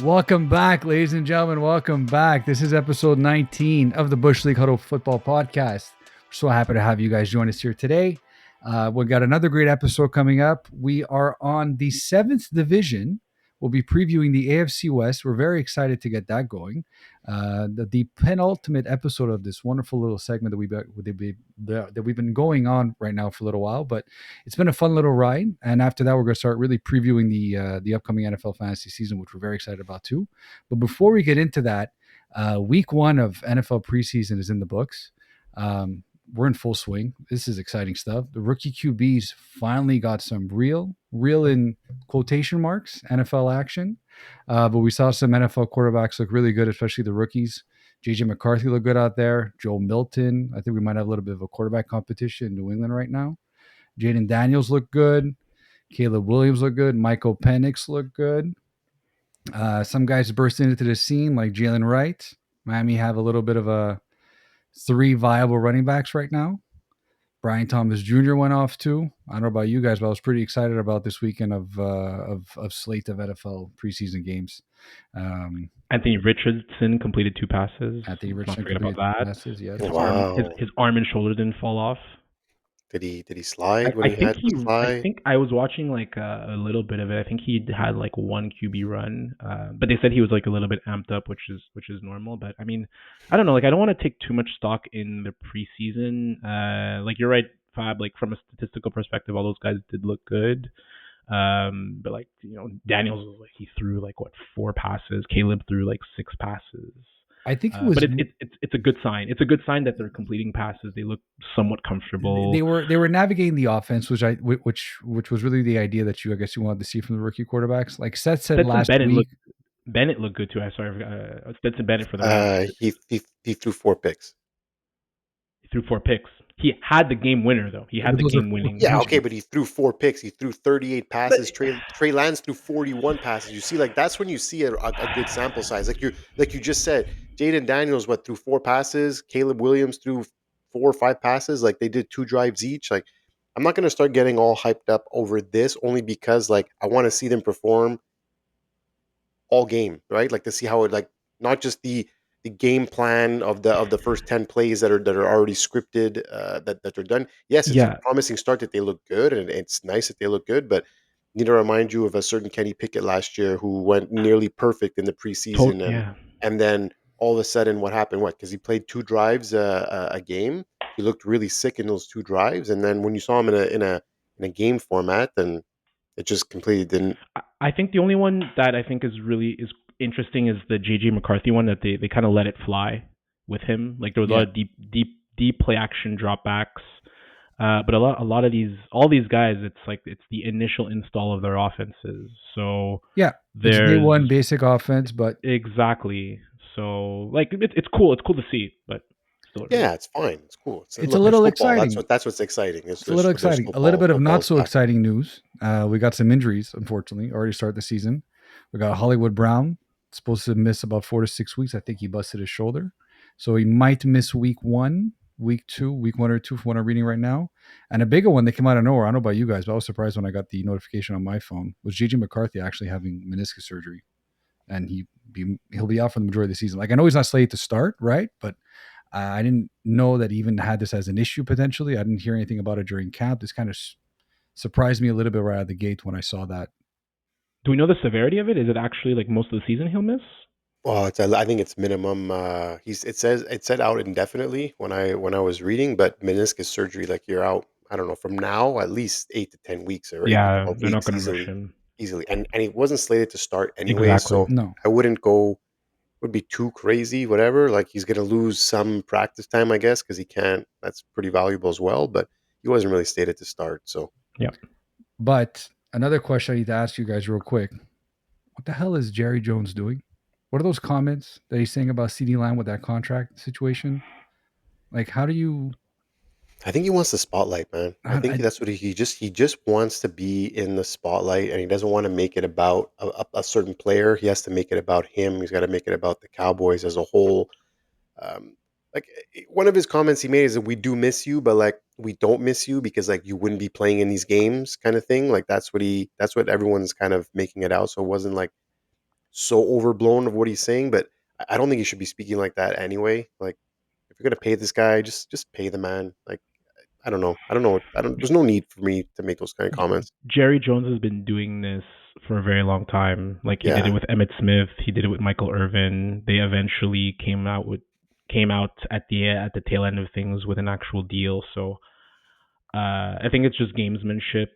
Welcome back, ladies and gentlemen. Welcome back. This is episode 19 of the Bush League Huddle Football Podcast. We're so happy to have you guys join us here today. We've got another great episode coming up. We are on the 7th division. We'll be previewing the AFC West. We're very excited to get that going. The penultimate episode of this wonderful little segment that we've been going on right now for a little while, but it's been a fun little ride. And after that, we're going to start really previewing the upcoming NFL fantasy season, which we're very excited about too. But before we get into that, week one of NFL preseason is in the books. We're in full swing. This is exciting stuff. The rookie QBs finally got some real in quotation marks, NFL action. But we saw some NFL quarterbacks look really good, especially the rookies. JJ McCarthy looked good out there. Joe Milton. I think we might have a little bit of a quarterback competition in New England right now. Jaden Daniels looked good. Caleb Williams looked good. Michael Penix looked good. Some guys burst into the scene like Jalen Wright. Miami have a little bit of a 3 viable running backs right now. Brian Thomas Jr. went off too. I don't know about you guys, but I was pretty excited about this weekend of slate of NFL preseason games. Anthony Richardson completed 2 passes. Anthony Richardson completed about that. Passes, yes. His arm and shoulder didn't fall off. Did he slide when he had to fly? I think I was watching like a little bit of it. I think he had like 1 QB run, but they said he was like a little bit amped up, which is normal. But I mean, I don't know. Like I don't want to take too much stock in the preseason. Like you're right, Fab. Like from a statistical perspective, all those guys did look good. But like Daniels was like he threw like 4 passes. Caleb threw like 6 passes. I think it was, but it's a good sign. It's a good sign that they're completing passes. They look somewhat comfortable. They were navigating the offense, which was really the idea that you wanted to see from the rookie quarterbacks. Like Seth said last week, Bennett looked good too. I sorry, Stetson Bennett for the he threw 4 picks. He threw 4 picks. He had the game winner though. He had the game winning. Yeah, okay, but he threw 4 picks. He threw 38 passes. Trey Lance threw 41 passes. You see, like that's when you see a good sample size. Like you just said, Jaden Daniels threw 4 passes. Caleb Williams threw 4 or 5 passes. Like they did 2 drives each. Like I'm not going to start getting all hyped up over this only because like I want to see them perform all game, right? Like to see how it like not just the game plan of the first 10 plays that are already scripted that are done. Yes, it's a promising start that they look good, and it's nice that they look good, but I need to remind you of a certain Kenny Pickett last year who went nearly perfect in the preseason, and then all of a sudden, what happened? Because he played 2 drives a game, he looked really sick in those 2 drives, and then when you saw him in a game format, then it just completely didn't. I think the only one that I think is interesting is the JJ McCarthy one that they kind of let it fly with him. Like there was a lot of deep play action dropbacks, but a lot of all these guys, it's the initial install of their offenses. So they won basic offense, but exactly. So like it's cool. It's cool to see, but still it's fine. It's cool. It's a little exciting. That's what's exciting. It's a little exciting. A little bit of not so exciting news. We got some injuries, unfortunately, already started the season. We got Hollywood Brown, supposed to miss about 4 to 6 weeks. I think he busted his shoulder. So he might miss week 1 or 2 from what I'm reading right now. And a bigger one that came out of nowhere, I don't know about you guys, but I was surprised when I got the notification on my phone, was JJ McCarthy actually having meniscus surgery. And he'll be out for the majority of the season. Like I know he's not slated to start, right? But I didn't know that he even had this as an issue potentially. I didn't hear anything about it during camp. This kind of surprised me a little bit right out of the gate when I saw that. Do we know the severity of it? Is it actually like most of the season he'll miss? Well, I think it's minimum. It said out indefinitely when I was reading, but meniscus surgery, like you're out. I don't know, from now at least 8 to 10 weeks or they're not going to rush him easily. And he wasn't slated to start anyway, exactly. So no. I wouldn't go. Would be too crazy, whatever. Like he's going to lose some practice time, I guess, because he can't. That's pretty valuable as well. But he wasn't really slated to start, so yeah. But another question I need to ask you guys real quick. What the hell is Jerry Jones doing? What are those comments that he's saying about CeeDee Lamb with that contract situation? Like, how do you... I think he wants the spotlight, man. I think that's what he just wants to be in the spotlight, and he doesn't want to make it about a certain player. He has to make it about him. He's got to make it about the Cowboys as a whole. Like one of his comments he made is that we do miss you, but like we don't miss you because like you wouldn't be playing in these games, kind of thing. Like that's what everyone's kind of making it out. So it wasn't like so overblown of what he's saying, but I don't think he should be speaking like that anyway. Like, if you're gonna pay this guy, just pay the man. Like, I don't know. I don't know. I don't. There's no need for me to make those kind of comments. Jerry Jones has been doing this for a very long time. Like he did it Yeah. with Emmitt Smith, he did it with Michael Irvin. They eventually came out at the tail end of things with an actual deal. So I think it's just gamesmanship.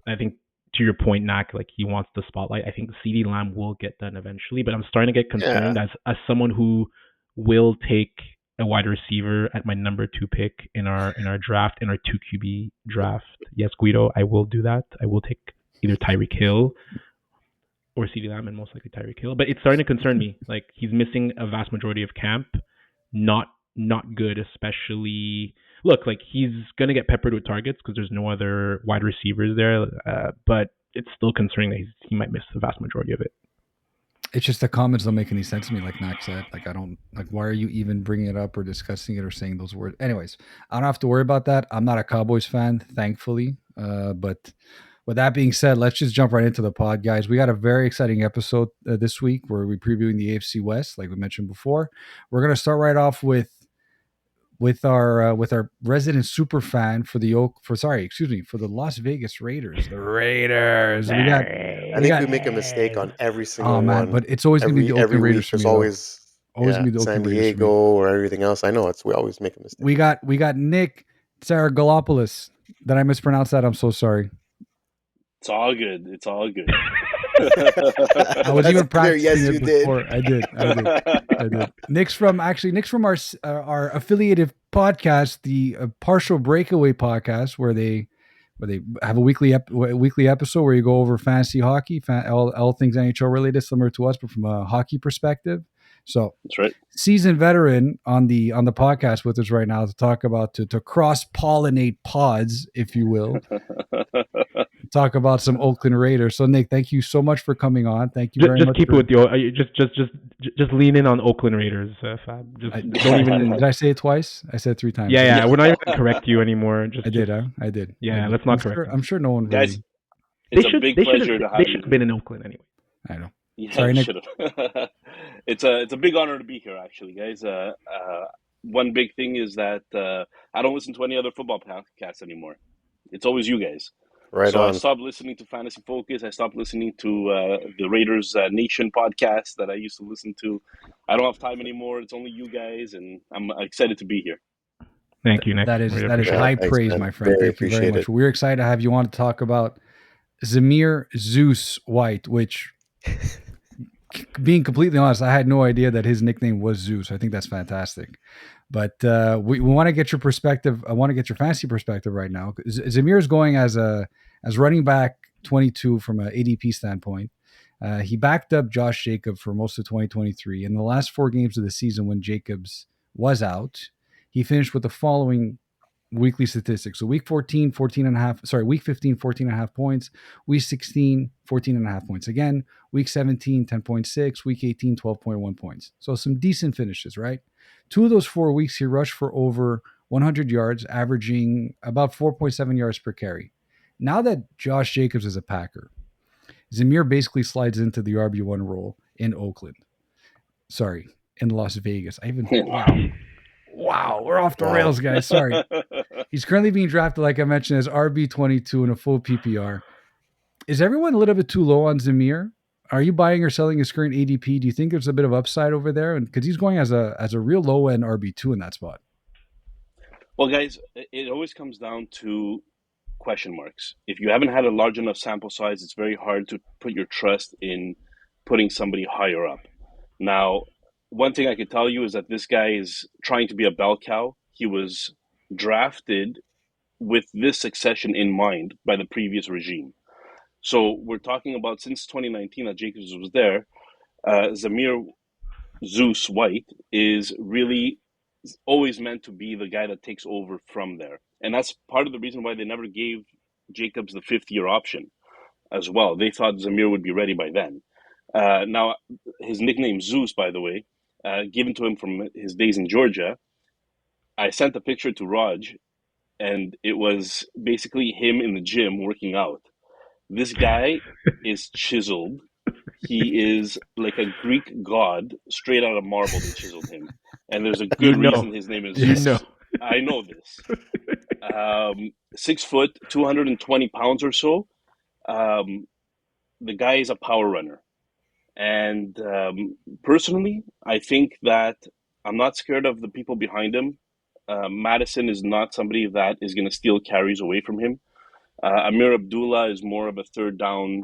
I think to your point, Nacc, like he wants the spotlight. I think CeeDee Lamb will get done eventually, but I'm starting to get concerned as someone who will take a wide receiver at my number 2 pick in our draft, in our 2 QB draft. Yes, Guido, I will do that. I will take either Tyreek Hill or CeeDee Lamb, and most likely Tyreek Hill. But it's starting to concern me. Like he's missing a vast majority of camp. Not good, especially. Look, like he's gonna get peppered with targets because there's no other wide receivers there. But it's still concerning that he might miss the vast majority of it. It's just the comments don't make any sense to me, like Nacc said. Like, I don't, like, why are you even bringing it up or discussing it or saying those words? Anyways, I don't have to worry about that. I'm not a Cowboys fan, thankfully. But with that being said, let's just jump right into the pod, guys. We got a very exciting episode this week where we're previewing the AFC West, like we mentioned before. We're going to start right off with our resident super fan for the Las Vegas Raiders. The Raiders. I think we make a mistake on every single one. But it's always going to be the Oakland Raiders for me. There's always gonna be the San Oakland Raiders for me. Diego or everything else. I know we always make a mistake. We got Nick Tsaragalopoulos. Did I mispronounce that? I'm so sorry. It's all good. It's all good. I was even practicing it before. Did. I did. Nick's from our affiliated podcast, the Partial Breakaway podcast, where they have a weekly episode where you go over fantasy hockey, all things NHL related, similar to us, but from a hockey perspective. So that's right. Seasoned veteran on the podcast with us right now to talk about to cross pollinate pods, if you will. Talk about some Oakland Raiders. So Nick, thank you so much for coming on. Thank you very much. Just keep it with you. Just lean in on Oakland Raiders, Fab. Don't even. Did I say it twice? I said 3 times. Yeah. We're not even going to correct you anymore. I did. Yeah, let's not correct. I'm sure no one. Guys, it's a big pleasure to have you. They should have been in Oakland anyway. I know. Yeah, sorry, Nick. It's a big honor to be here, actually, guys. One big thing is that I don't listen to any other football podcasts anymore. It's always you guys. Right so on. I stopped listening to Fantasy Focus. I stopped listening to the Raiders Nation podcast that I used to listen to. I don't have time anymore. It's only you guys, and I'm excited to be here. Thank you, Nick. That is high praise, man. My friend. Thank you very much. We're excited to have you on to talk about Zamir Zeus White, which, being completely honest, I had no idea that his nickname was Zeus. I think that's fantastic. But we want to get your perspective. I want to get your fantasy perspective right now. Zamir is going as running back 22 from an ADP standpoint. He backed up Josh Jacobs for most of 2023. In the last 4 games of the season when Jacobs was out, he finished with the following weekly statistics. So week 14, 14.5. Sorry, week 15, 14.5 points. Week 16, 14.5 points. Again, week 17, 10.6. Week 18, 12.1 points. So some decent finishes, right? 2 of those 4 weeks, he rushed for over 100 yards, averaging about 4.7 yards per carry. Now that Josh Jacobs is a Packer, Zamir basically slides into the RB1 role in Oakland. Sorry, in Las Vegas. Wow, we're off the rails, guys. Sorry. He's currently being drafted, like I mentioned, as RB22 in a full PPR. Is everyone a little bit too low on Zamir? Are you buying or selling his current ADP? Do you think there's a bit of upside over there? And because he's going as a real low end RB2 in that spot. Well, guys, it always comes down to question marks. If you haven't had a large enough sample size, it's very hard to put your trust in putting somebody higher up. Now, one thing I could tell you is that this guy is trying to be a bell cow. He was drafted with this succession in mind by the previous regime. So we're talking about since 2019 that Jacobs was there, Zamir Zeus White is really always meant to be the guy that takes over from there. And that's part of the reason why they never gave Jacobs the 5th-year option as well. They thought Zamir would be ready by then. Now, his nickname Zeus, by the way, given to him from his days in Georgia, I sent a picture to Raj, and it was basically him in the gym working out. This guy is chiseled. He is like a Greek god, straight out of marble. They chiseled him, and there's a good reason his name is. I know this. 6 foot, 220 pounds or so. The guy is a power runner, and personally, I think that I'm not scared of the people behind him. Madison is not somebody that is going to steal carries away from him. Amir Abdullah is more of a third down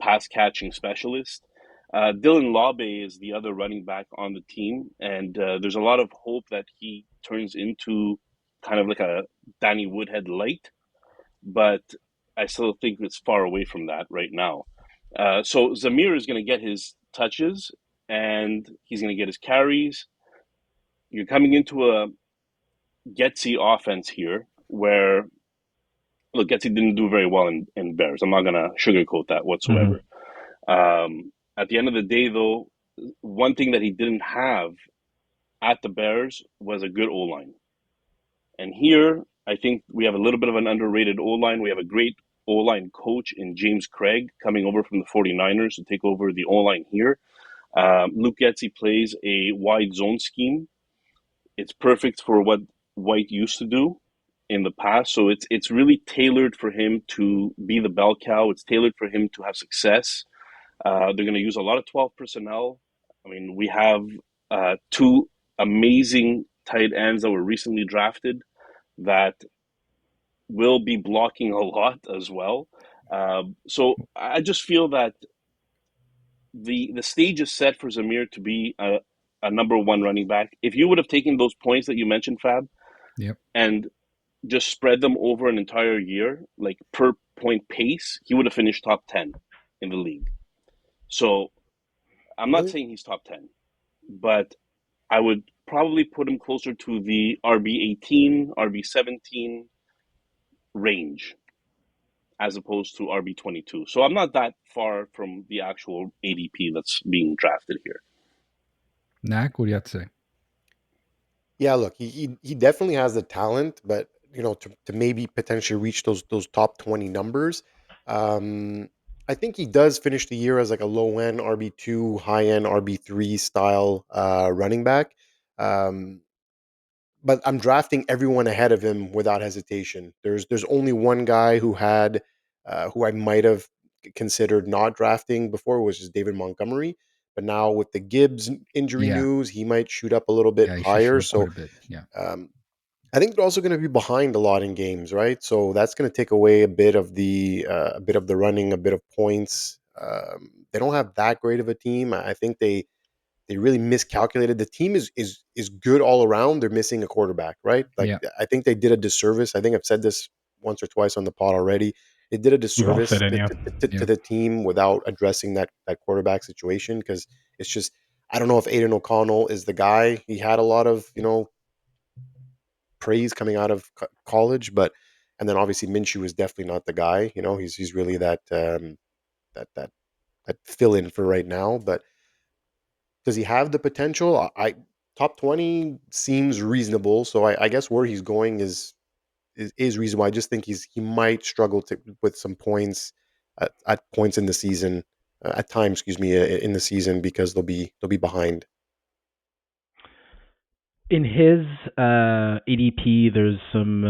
pass catching specialist. Dylan Laube is the other running back on the team, and there's a lot of hope that he turns into kind of like a Danny Woodhead light, but I still think it's far away from that right now. So Zamir is going to get his touches, and he's going to get his carries. You're coming into a Getsy offense here where, look, Getsy didn't do very well in Bears. I'm not going to sugarcoat that whatsoever. At the end of the day, though, one thing that he didn't have at the Bears was a good O-line. And here, I think we have a little bit of an underrated O-line. We have a great O-line coach in James Craig coming over from the 49ers to take over the O-line here. Luke Getsy plays a wide zone scheme. It's perfect for what White used to do in the past. So it's really tailored for him to be the bell cow. It's tailored for him to have success. They're going to use a lot of 12 personnel. I mean, we have two amazing tight ends that were recently drafted that will be blocking a lot as well. So I just feel that the stage is set for Zamir to be a number one running back. If you would have taken those points that you mentioned, Fab, and just spread them over an entire year, like per point pace, he would have finished top 10 in the league. So I'm not saying he's top 10, but I would probably put him closer to the RB18, RB17 range as opposed to RB22. So I'm not that far from the actual ADP that's being drafted here. Nacc, what do you have to say? Yeah, look, he definitely has the talent, but to maybe potentially reach those top 20 numbers. I think he does finish the year as like a low end RB2, high end RB3 style running back. But I'm drafting everyone ahead of him without hesitation. There's only one guy who I might have considered not drafting before, which is David Montgomery. But now with the Gibbs injury news, he might shoot up a little bit higher. So I think they're also going to be behind a lot in games, right? So that's going to take away a bit of the running, a bit of points. They don't have that great of a team. I think they really miscalculated. The team is good all around. They're missing a quarterback, right? Like I think they did a disservice. I think I've said this once or twice on the pod already. They did a disservice to the team without addressing that quarterback situation, because it's just, I don't know if Aiden O'Connell is the guy. He had a lot of praise coming out of college, and then obviously Minshew is definitely not the guy. He's really that fill in for right now, but. Does he have the potential? Top 20 seems reasonable. So I guess where he's going is reasonable. I just think he might struggle with some points at points in the season, at times, in the season, because they'll be behind. In his ADP, there's some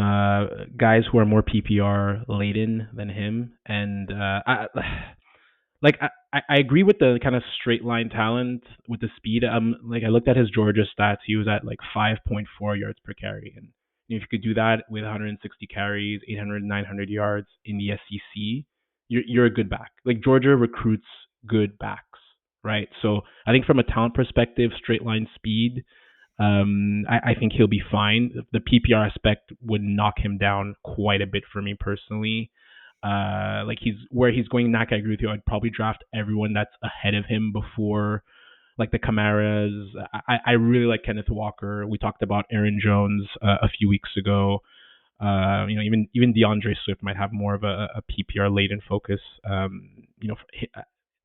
guys who are more PPR laden than him, and I agree with the kind of straight line talent with the speed. I looked at his Georgia stats. He was at like 5.4 yards per carry, and if you could do that with 160 carries, 800, 900 yards in the SEC, you're a good back. Like, Georgia recruits good backs, right? So I think from a talent perspective, straight line speed, I think he'll be fine. The PPR aspect would knock him down quite a bit for me personally. He's going, Nacc, I agree with you. I'd probably draft everyone that's ahead of him before, like the Camaras. I really like Kenneth Walker. We talked about Aaron Jones a few weeks ago. Even DeAndre Swift might have more of a PPR laden focus,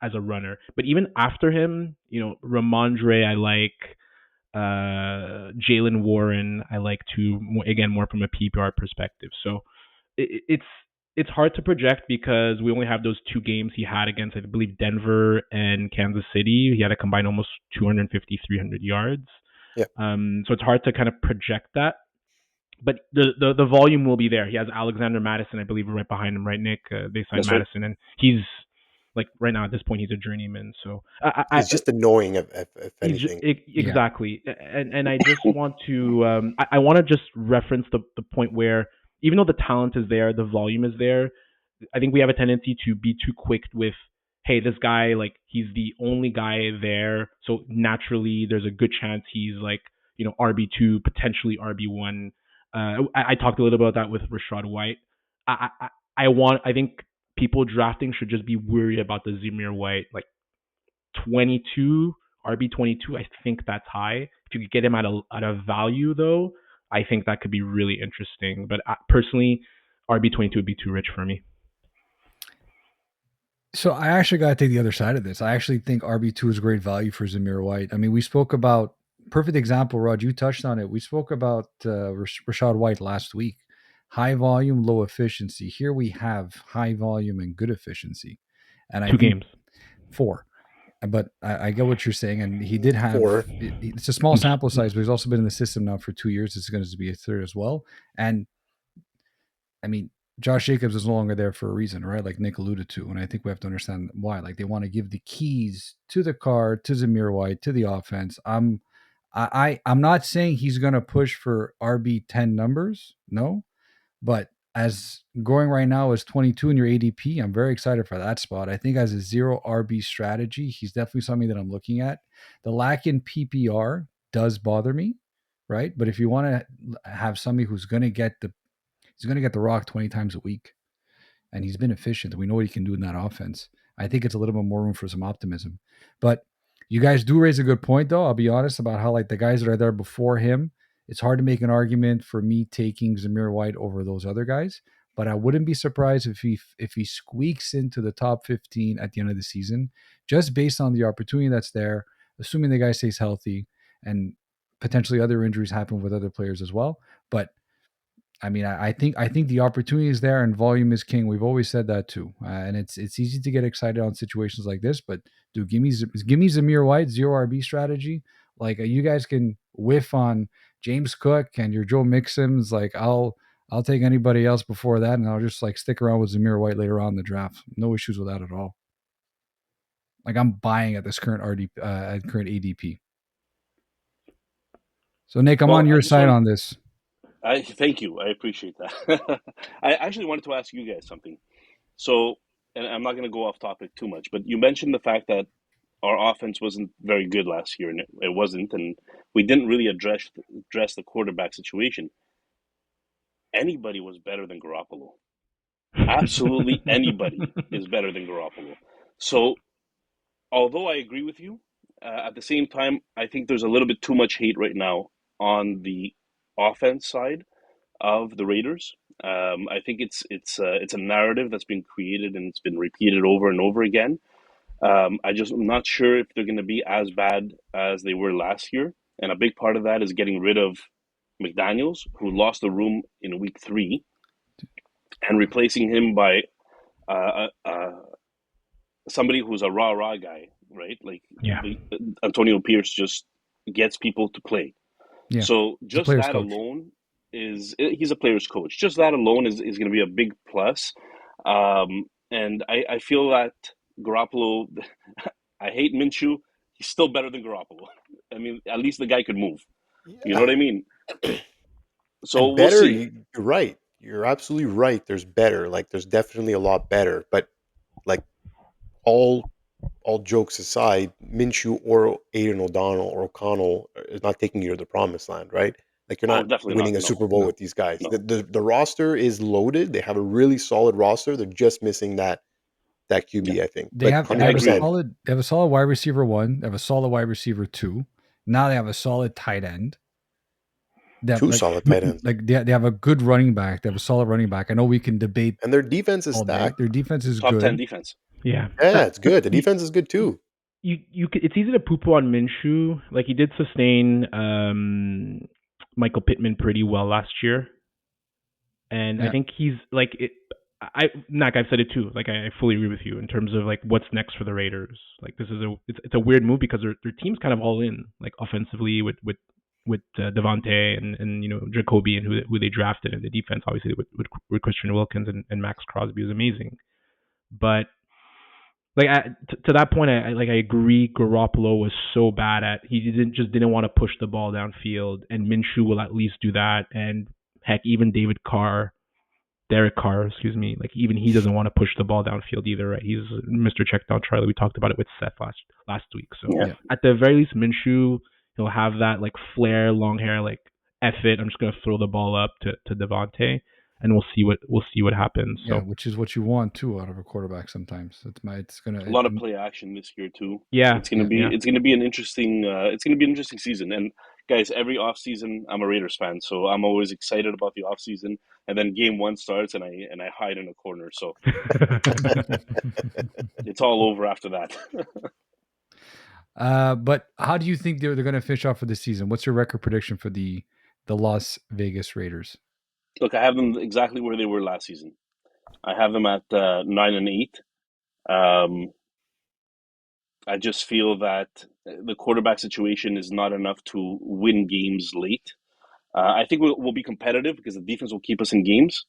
as a runner. But even after him, Ramondre, I like. Jalen Warren, I like too, again, more from a PPR perspective. So it's it's hard to project because we only have those 2 games he had against, I believe, Denver and Kansas City. He had a combined almost 250, 300 yards. Yeah. So it's hard to kind of project that. But the volume will be there. He has Alexander Madison, I believe, right behind him, right, Nick? They signed That's right. Madison, and he's like right now at this point he's a journeyman. So He's just annoying, if anything. Exactly. And I just want to I want to just reference the point where even though the talent is there, the volume is there, I think we have a tendency to be too quick with, hey, this guy, like, he's the only guy there, so naturally there's a good chance he's like, you know, RB2, potentially RB1. I talked a little about that with Rashad White. I think people drafting should just be worried about the Zamir White, like 22, RB22. I think that's high. If you could get him at a value though, I think that could be really interesting. But personally, RB22 would be too rich for me. So I actually got to take the other side of this. I actually think RB2 is great value for Zamir White. I mean, we spoke about, perfect example, Rod, you touched on it. We spoke about Rashad White last week. High volume, low efficiency. Here we have high volume and good efficiency. And 2 games. 4. But I get what you're saying. And he did have, 4. It's a small sample size, but he's also been in the system now for 2 years. It's going to be a third as well. And I mean, Josh Jacobs is no longer there for a reason, right? Like Nick alluded to. And I think we have to understand why. Like, they want to give the keys to the car, to Zamir White, to the offense. I'm not saying he's going to push for RB10 numbers. No. But as going right now as 22 in your ADP, I'm very excited for that spot. I think as a 0 RB strategy, he's definitely something that I'm looking at. The lack in PPR does bother me, right? But if you want to have somebody who's going to get the rock 20 times a week, and he's been efficient, and we know what he can do in that offense, I think it's a little bit more room for some optimism. But you guys do raise a good point, though. I'll be honest about how, like, the guys that are there before him, it's hard to make an argument for me taking Zamir White over those other guys. But I wouldn't be surprised if he squeaks into the top 15 at the end of the season, just based on the opportunity that's there, assuming the guy stays healthy and potentially other injuries happen with other players as well. But I mean, I think the opportunity is there, and volume is king. We've always said that too, and it's easy to get excited on situations like this. But dude, give me Zamir White, 0 RB strategy. Like, you guys can whiff on James Cook and your Joe Mixons. Like, I'll take anybody else before that, and I'll just like stick around with Zamir White later on in the draft. No issues with that at all. Like, I'm buying at this current current ADP. So Nick, I'm on your side on this. Thank you. I appreciate that. I actually wanted to ask you guys something. So, and I'm not going to go off topic too much, but you mentioned the fact that our offense wasn't very good last year, and it wasn't, and we didn't really address the quarterback situation. Anybody was better than Garoppolo. Absolutely anybody is better than Garoppolo. So, although I agree with you, at the same time, I think there's a little bit too much hate right now on the offense side of the Raiders. I think it's a narrative that's been created and it's been repeated over and over again. I'm not sure if they're going to be as bad as they were last year, and a big part of that is getting rid of McDaniels, who lost the room in week 3, and replacing him by somebody who's a rah guy, right? Like, yeah. Antonio Pierce just gets people to play. Yeah. So just that alone he's a player's coach. Just that alone is going to be a big plus. And I feel that Garoppolo, I hate Minshew. He's still better than Garoppolo. I mean, at least the guy could move. Yeah. You know what I mean? So and better, we'll see. You're right. You're absolutely right. There's better. Like, there's definitely a lot better. But like, all jokes aside, Minshew or Aiden O'Donnell or O'Connell is not taking you to the promised land, right? Like, you're not winning a Super Bowl with these guys. No. The roster is loaded. They have a really solid roster. They're just missing that QB, yeah. I think. They have a solid wide receiver 1. They have a solid wide receiver 2. Now they have a solid tight end. Two solid tight ends. Like, they have a good running back. They have a solid running back. I know we can debate. And their defense is stacked. Their defense is Top good. 10 defense. Yeah, it's good. The defense is good too. It's easy to poo-poo on Minshew. Like, he did sustain Michael Pittman pretty well last year, and I think he's like Nacc, I've said it too. Like I fully agree with you in terms of like what's next for the Raiders. Like this is it's a weird move because their team's kind of all in, like offensively with Javonte and Jacoby and who they drafted, and the defense obviously with Christian Wilkins and Max Crosby is amazing. But like to that point, I agree. Garoppolo was so bad at he didn't want to push the ball downfield, and Minshew will at least do that. And heck, even Derek Carr, excuse me, like even he doesn't want to push the ball downfield either, right? He's Mr. Checkdown Charlie. We talked about it with Seth last week. So at the very least, Minshew, he'll have that like flair, long hair, like F it, I'm just gonna throw the ball up to Devontae, and we'll see what happens. So which is what you want too out of a quarterback sometimes. It's gonna a lot of play action this year too. Yeah, it's gonna be an interesting season. And guys, every offseason I'm a Raiders fan, so I'm always excited about the offseason. And then game one starts, and I hide in a corner. So it's all over after that. But how do you think they're going to finish off for the season? What's your record prediction for the Las Vegas Raiders? Look, I have them exactly where they were last season. I have them at 9-8. I just feel that the quarterback situation is not enough to win games late. I think we'll be competitive because the defense will keep us in games.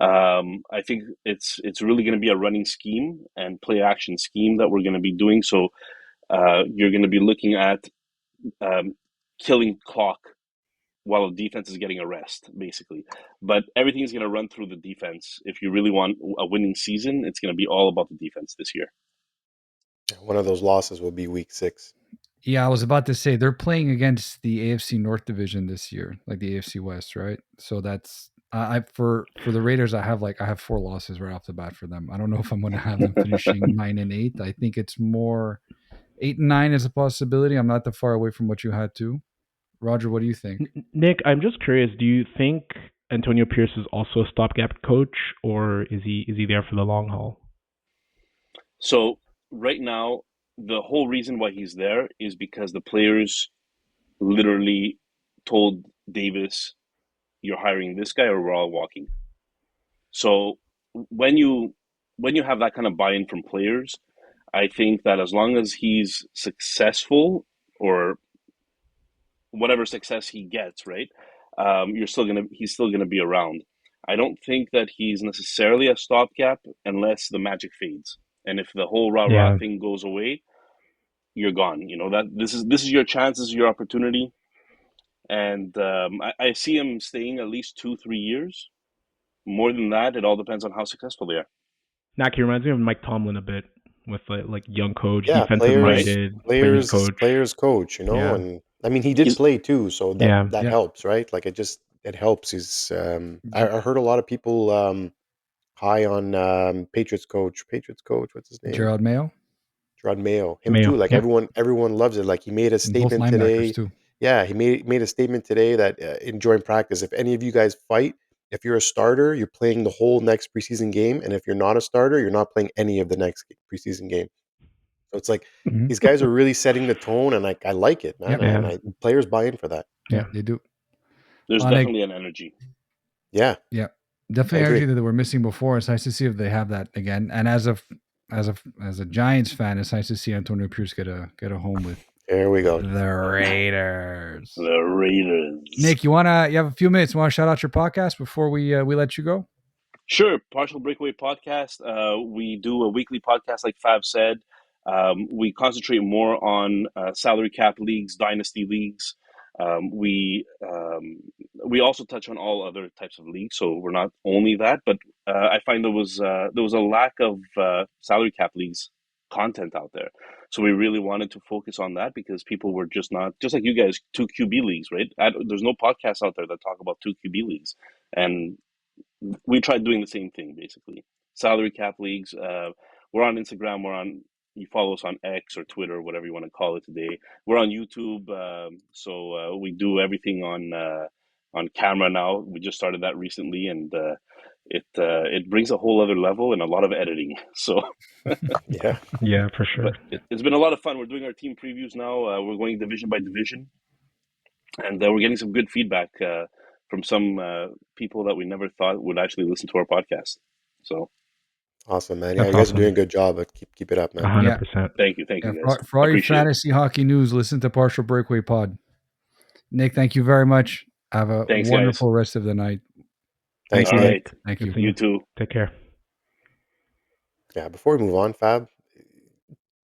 I think it's really going to be a running scheme and play action scheme that we're going to be doing. So you're going to be looking at killing clock while the defense is getting a rest, basically. But everything's going to run through the defense. If you really want a winning season, it's going to be all about the defense this year. One of those losses will be week 6. Yeah, I was about to say they're playing against the AFC North division this year, like the AFC West, right? So that's for the Raiders. I have 4 losses right off the bat for them. I don't know if I'm going to have them finishing 9-8. I think it's more 8-9 is a possibility. I'm not that far away from what you had too. Roger, what do you think? Nick, I'm just curious. Do you think Antonio Pierce is also a stopgap coach, or is he there for the long haul? So right now, the whole reason why he's there is because the players literally told Davis, "You're hiring this guy, or we're all walking." So when you have that kind of buy-in from players, I think that as long as he's successful or whatever success he gets, right, he's still gonna be around. I don't think that he's necessarily a stopgap unless the magic fades, and if the whole rah-rah thing goes away, you're gone. That this is your chance, this is your opportunity, and I see him staying at least 2-3 years. More than that, it all depends on how successful they are. Nacc, he reminds me of Mike Tomlin a bit, with like young coach, defensive minded, players coach, Yeah. And I mean he did play too, so that helps, right? Like it helps. He's I heard a lot of people high on Patriots coach, what's his name? Gerard Mayo. Him too. Like everyone loves it. Like he made a statement today. Too. Yeah, he made a statement today that during practice, if any of you guys fight, if you're a starter, you're playing the whole next preseason game, and if you're not a starter, you're not playing any of the next preseason game. So it's like these guys are really setting the tone, and I like it, man. And players buy in for that. Yeah, they do. There's definitely an energy. Yeah, definitely energy that they were missing before. It's nice to see if they have that again. And as a Giants fan, it's nice to see Antonio Pierce get a home with. There we go. The Raiders. The Raiders. Nick, you have a few minutes. You want to shout out your podcast before we let you go? Sure. Partial Breakaway podcast. We do a weekly podcast, like Fab said. We concentrate more on salary cap leagues, dynasty leagues. We also touch on all other types of leagues, so we're not only that. But I find there was a lack of salary cap leagues content out there, so we really wanted to focus on that because people were just like you guys, 2 QB leagues, right? There's no podcasts out there that talk about 2 QB leagues, and we tried doing the same thing, basically. Salary cap leagues. We're on Instagram. You follow us on X or Twitter, whatever you want to call it today. We're on YouTube, so we do everything on camera now. We just started that recently, and it brings a whole other level and a lot of editing. So yeah, for sure. It's been a lot of fun. We're doing our team previews now. We're going division by division, and we're getting some good feedback from some people that we never thought would actually listen to our podcast. So Awesome, man. Yeah, That's you guys are awesome. doing a good job. Keep it up, man. 100%. thank you Yeah, guys. for all your Appreciate it. fantasy hockey news, listen to Partial Breakaway Pod. Nick, thank you very much. Have a Thanks, wonderful rest of the night. Thanks, All Nick. right. Thank Good you. seeing You too. Take care. Yeah, before we move on, Fab,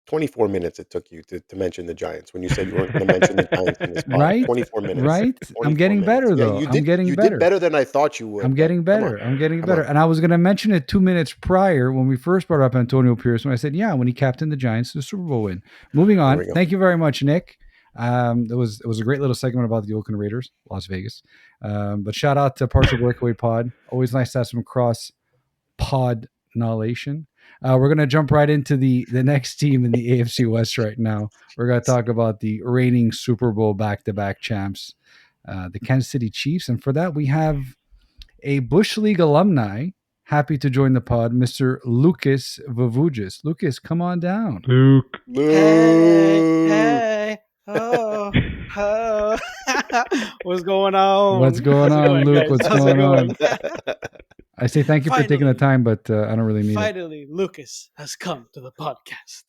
24 minutes it took you to mention the Giants when you said you weren't going to mention the Giants in this pod. Right? 24 minutes. Right? 24 I'm getting minutes. better, Yeah, though. you I'm did. getting You better. did better than I thought you would. I'm getting but come better. on. I'm getting Come better. on. And I was going to mention it 2 minutes prior when we first brought up Antonio Pierce, when I said, yeah, when he captained the Giants to the Super Bowl win. Moving There on. we go. Thank you very much, Nick. It was a great little segment about the Oakland Raiders, Las Vegas. But shout out to Partial Breakaway Pod. Always nice to have some cross pod nolation. We're going to jump right into the next team in the AFC West right now. We're going to talk about the reigning Super Bowl back-to-back champs, the Kansas City Chiefs. And for that, we have a Bush League alumni happy to join the pod, Mr. Lucas Vavugis. Lucas, come on down. Luke. Hey, oh, what's going on? What's going How's it on, going, Luke? guys? What's How's it going on? I say thank you for taking the Finally. time, but I don't really mean it. Finally, Lucas has come to the podcast.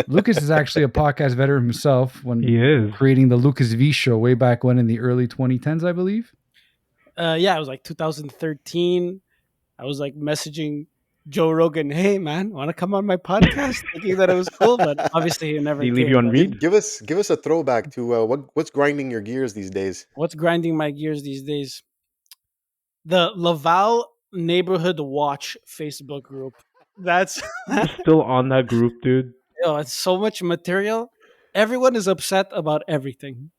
Lucas is actually a podcast veteran himself when He is. creating the Lucas V Show way back when in the early 2010s, I believe. Yeah, it was like 2013. I was like messaging Joe Rogan, hey man, want to come on my podcast? Thinking that it was cool, but obviously he never Did he leave came. you on read? Give us a throwback to what's grinding your gears these days. What's grinding my gears these days? The Laval Neighborhood Watch Facebook group. That's You're still on that group, dude. it's so much material. Everyone is upset about everything.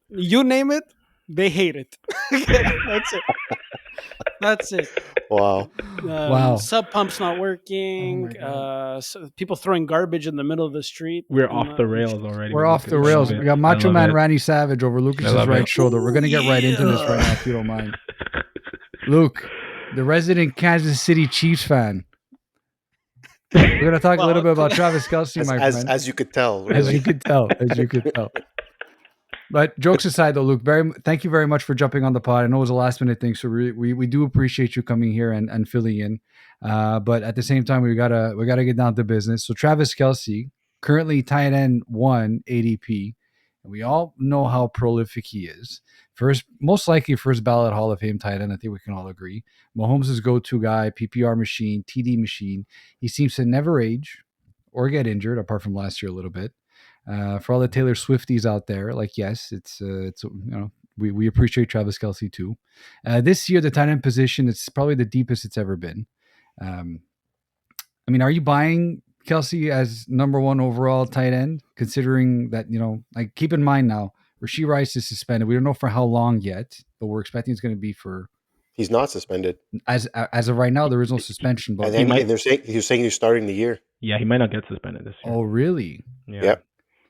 You name it, they hate it. That's it. That's it. Wow. Wow. Sub pump's not working. People throwing garbage in the middle of the street. We're off the rails already. We're off the rails. We got Macho Man Randy Savage over Lucas's love right it. shoulder. We're going to get right into this right now, if you don't mind. Luke, the resident Kansas City Chiefs fan. We're going to talk a little bit about Travis Kelce, my friend. As you could tell. Really. As you could tell. But jokes aside, though, Luke, thank you very much for jumping on the pod. I know it was a last minute thing, so we do appreciate you coming here and filling in. But at the same time, we gotta get down to business. So Travis Kelce, currently tight end 1 ADP, and we all know how prolific he is. Most likely first ballot Hall of Fame tight end. I think we can all agree. Mahomes' go-to guy, PPR machine, TD machine. He seems to never age or get injured, apart from last year a little bit. For all the Taylor Swifties out there, like, yes, it's we appreciate Travis Kelce too. This year, the tight end position, it's probably the deepest it's ever been. I mean, are you buying Kelce as number 1 overall tight end, considering that, like, keep in mind now, Rashee Rice is suspended. We don't know for how long yet, but we're expecting it's going to be for. He's not suspended. As of right now, there is no suspension. But And then they're saying he's starting the year. Yeah, he might not get suspended this year. Oh, really? Yeah. Yep.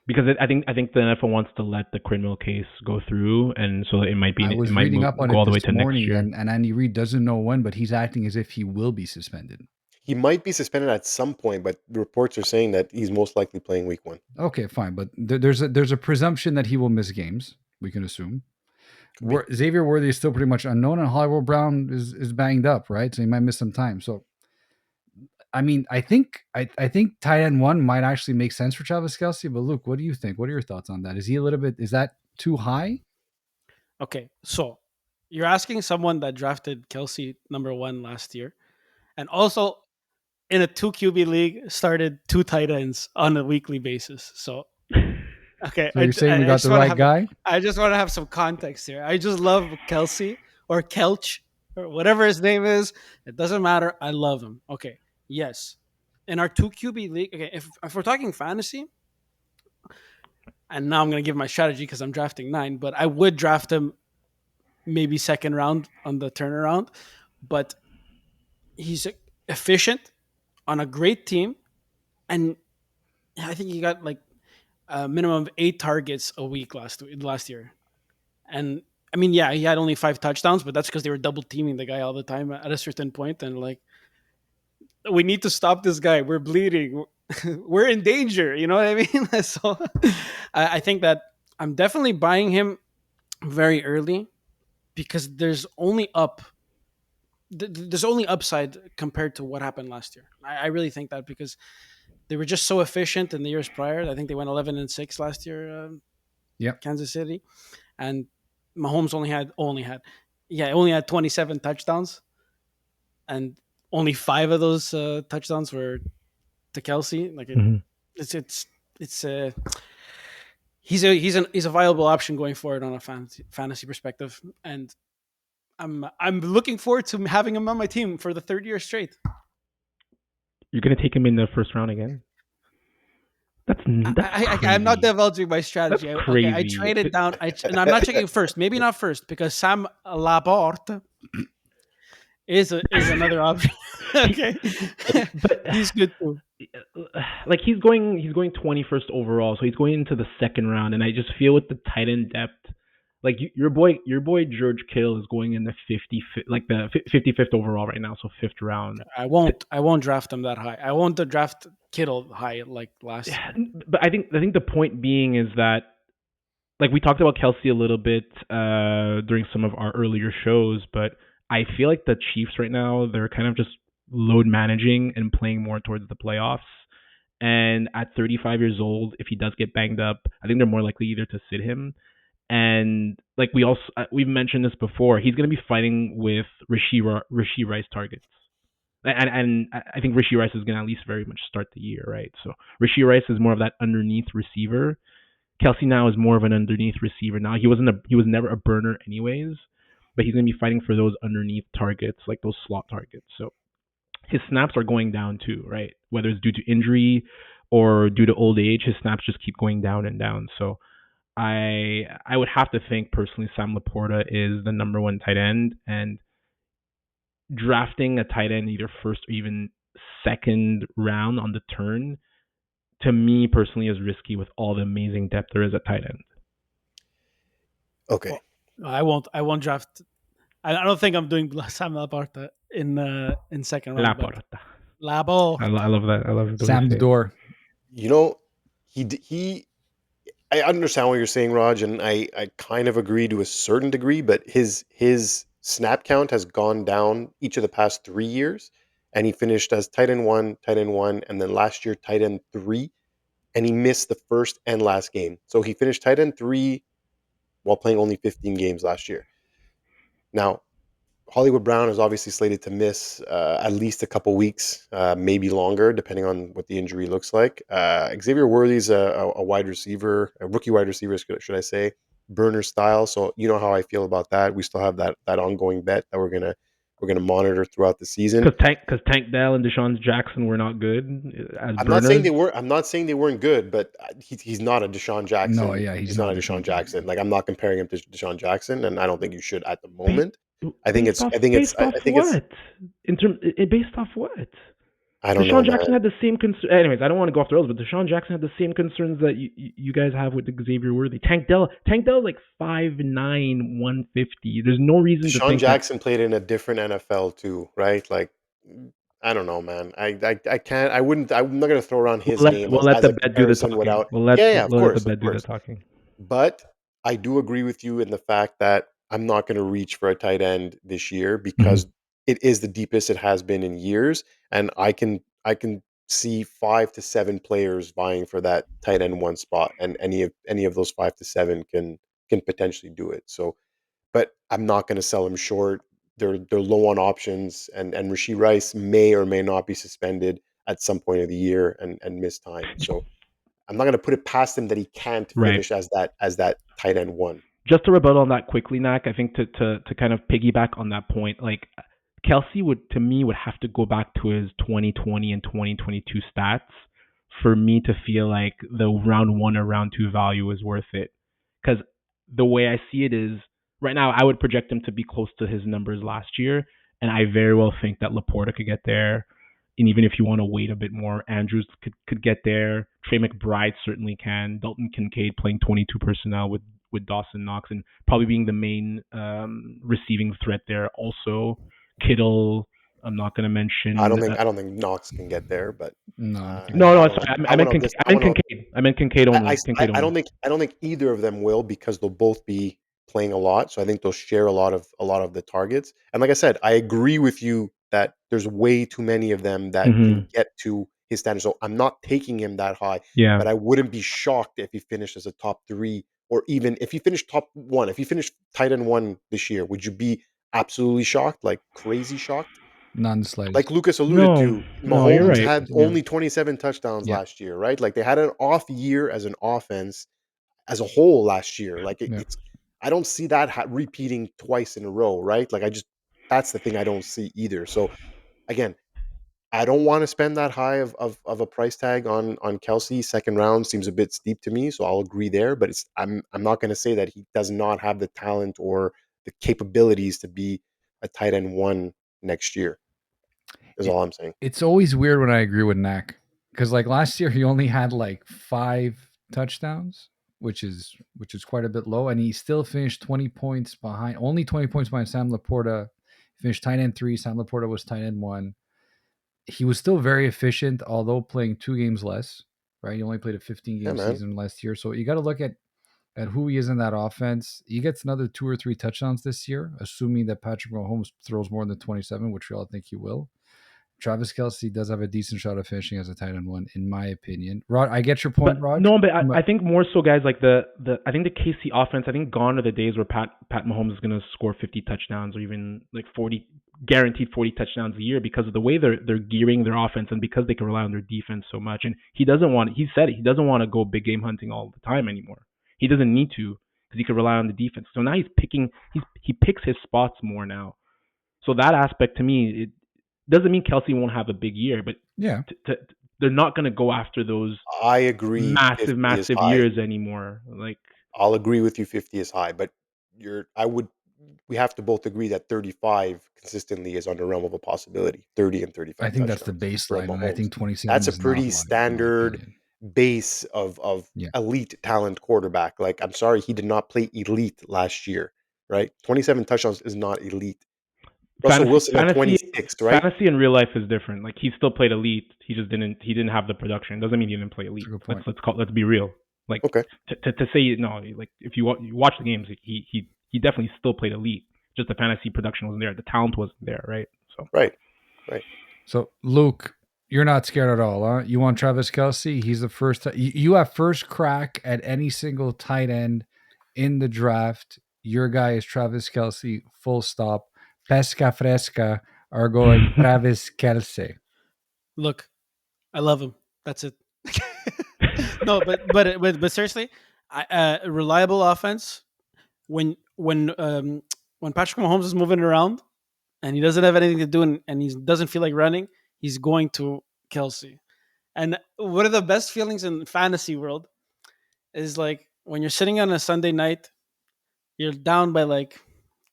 Because I think the NFL wants to let the criminal case go through, and so it might be. I was it might reading move, up on go it all the way this to next morning, year. and Andy Reid doesn't know when, but he's acting as if he will be suspended. He might be suspended at some point, but the reports are saying that he's most likely playing week 1. Okay, fine, but there's a presumption that he will miss games. We can assume. Xavier Worthy is still pretty much unknown, and Hollywood Brown is banged up, right? So he might miss some time. So, I mean, I think tight end 1 might actually make sense for Travis Kelce. But Luke, what do you think? What are your thoughts on that? Is that too high? Okay, so you're asking someone that drafted Kelce number 1 last year, and also in a 2 QB league started 2 tight ends on a weekly basis. So, okay, So you're saying we got the right guy? I just want to have some context here. I just love Kelce or Kelch or whatever his name is. It doesn't matter. I love him. Okay, yes. In our 2 QB league, okay, if we're talking fantasy, and now I'm going to give my strategy because I'm drafting 9, but I would draft him maybe second round on the turnaround. But he's efficient on a great team, and I think he got like a minimum of 8 targets a week last year. And I mean, yeah, he had only 5 touchdowns, but that's because they were double teaming the guy all the time at a certain point. And like, we need to stop this guy. We're bleeding. We're in danger. You know what I mean? So I think that I'm definitely buying him very early because there's only up there's only upside compared to what happened last year. I really think that because they were just so efficient in the years prior. I think they went 11-6 last year. Yep. Kansas City, and Mahomes only had 27 touchdowns, and only 5 of those touchdowns were to Kelce. Like it's he's a viable option going forward on a fantasy perspective, and I'm looking forward to having him on my team for the 3rd year straight. You're gonna take him in the first round again? I'm not divulging my strategy. That's crazy. Okay, I traded down, and I'm not checking first. Maybe not first because Sam Laporte is another option. Okay, but he's good too. Like he's going 21st overall, so he's going into the 2nd round, and I just feel with the tight end depth, like your boy George Kittle is going in the 55th overall right now, so 5th round. I won't draft him that high. I won't draft Kittle high like last year. But I think the point being is that, like, we talked about Kelce a little bit during some of our earlier shows, but I feel like the Chiefs right now, they're kind of just load managing and playing more towards the playoffs. And at 35 years old, if he does get banged up, I think they're more likely either to sit him. And like we've mentioned this before, he's going to be fighting with Rashee Rice targets. And I think Rashee Rice is going to at least very much start the year, right? So Rashee Rice is more of that underneath receiver. Kelce now is more of an underneath receiver. Now he was never a burner anyways, but he's going to be fighting for those underneath targets, like those slot targets. So his snaps are going down too, right? Whether it's due to injury or due to old age, his snaps just keep going down and down. So I would have to think personally Sam Laporta is the number 1 tight end, and drafting a tight end either first or even 2nd round on the turn, to me personally, is risky with all the amazing depth there is at tight end. Okay. Well, I won't draft. I don't think I'm doing Sam Laporta in 2nd round. Laporta. Labo. I love that. I love it. Sam the door. You know, he. I understand what you're saying, Raj, and I kind of agree to a certain degree, but his snap count has gone down each of the past 3 years, and he finished as tight end 1, and then last year tight end 3, and he missed the first and last game. So he finished tight end 3 while playing only 15 games last year. Now, Hollywood Brown is obviously slated to miss at least a couple weeks, maybe longer, depending on what the injury looks like. Xavier Worthy's a wide receiver, a rookie wide receiver, should I say, burner style. So you know how I feel about that. We still have that ongoing bet that we're gonna monitor throughout the season. Because Tank Dell and Deshaun Jackson were not good as I'm burners. not saying they weren't good, but he's not a Deshaun Jackson. No, yeah, he's not a Deshaun Jackson. Like, I'm not comparing him to Deshaun Jackson, and I don't think you should at the moment. Based off what? I don't know. Deshaun Jackson had the same concerns. Anyways, I don't want to go off the rails, but Deshaun Jackson had the same concerns that you guys have with Xavier Worthy. Tank Dell like 5'9", 150. There's no reason to think Deshaun Jackson played in a different NFL too, right? Like, I don't know, man. I can't. I'm not going to throw around his name. We'll let the bet do the talking. Of course. Do the talking. But I do agree with you in the fact that I'm not going to reach for a tight end this year because it is the deepest it has been in years, and I can see 5 to 7 players vying for that tight end 1 spot, and any of those 5 to 7 can potentially do it. So, but I'm not going to sell him short. They're low on options, and Rashee Rice may or may not be suspended at some point of the year and miss time. So I'm not going to put it past him that he can't finish as that tight end 1. Just to rebuttal on that quickly, Nacc, I think to kind of piggyback on that point, like Kelce would have to go back to his 2020 and 2022 stats for me to feel like the round 1 or round 2 value is worth it. Because the way I see it is, right now I would project him to be close to his numbers last year, and I very well think that Laporta could get there. And even if you want to wait a bit more, Andrews could get there. Trey McBride certainly can. Dalton Kincaid playing 22 personnel with Dawson Knox and probably being the main receiving threat there. Also, Kittle. I'm not going to mention. I don't think Knox can get there, but no. Sorry, I meant Kincaid. I meant Kincaid only. I don't think either of them will, because they'll both be playing a lot, so I think they'll share a lot of the targets. And like I said, I agree with you that there's way too many of them that can get to his standard. So I'm not taking him that high, Yeah. but I wouldn't be shocked if he finished as a top 3, or even if he finished top 1. If he finished tight end 1 this year, would you be absolutely shocked, like crazy shocked? Not in the slightest. Like Lucas alluded No, to, no, you're Mahomes right. had Yeah. only 27 touchdowns Yeah. last year, right? Like they had an off year as an offense as a whole last year. Like Yeah. it's, I don't see that repeating twice in a row, right? Like that's the thing I don't see either. So again, I don't want to spend that high of a price tag on Kelce. Second round seems a bit steep to me, so I'll agree there. But I'm not going to say that he does not have the talent or the capabilities to be a tight end 1 next year. Is all I'm saying. It's always weird when I agree with Nacc, because like last year he only had like 5 touchdowns, which is quite a bit low, and he still finished 20 points behind, only 20 points behind Sam Laporta. He finished tight end 3. Sam Laporta was tight end 1. He was still very efficient, although playing 2 games less. Right, he only played a 15-game season last year, so you got to look at who he is in that offense. He gets another 2 or 3 touchdowns this year, assuming that Patrick Mahomes throws more than 27, which we all think he will. Travis Kelce does have a decent shot of finishing as a tight end 1, in my opinion. Rod, I get your point, Rod. No, but I think more so, guys, like I think the KC offense, I think gone are the days where Pat Mahomes is going to score 50 touchdowns or even like 40, guaranteed 40 touchdowns a year, because of the way they're gearing their offense and because they can rely on their defense so much. And he said he doesn't want to go big game hunting all the time anymore. He doesn't need to, because he can rely on the defense. So now he picks his spots more now. So that aspect, to me, it doesn't mean Kelce won't have a big year, but yeah, they're not going to go after those. I agree. Massive years anymore. Like, I'll agree with you. 50 is high, but we have to both agree that 35 consistently is on the realm of a possibility. 30 and 35. I think that's the baseline, and I think 27. That's a pretty standard base of elite talent quarterback. Like, I'm sorry, he did not play elite last year, right? 27 touchdowns is not elite. Russell Wilson at 26, right? Fantasy in real life is different. Like, he still played elite. He just didn't have the production. Doesn't mean he didn't play elite. Let's be real. Like, okay. To say no, like if you watch the games, he definitely still played elite. Just the fantasy production wasn't there. The talent wasn't there, right? So right. So Luke, you're not scared at all, huh? You want Travis Kelce? He's the first. You have first crack at any single tight end in the draft. Your guy is Travis Kelce. Full stop. Pesca fresca are going Travis Kelce. Look, I love him. That's it. No, but seriously, reliable offense. When Patrick Mahomes is moving around and he doesn't have anything to do and he doesn't feel like running, he's going to Kelce. And one of the best feelings in fantasy world is like when you're sitting on a Sunday night, you're down by like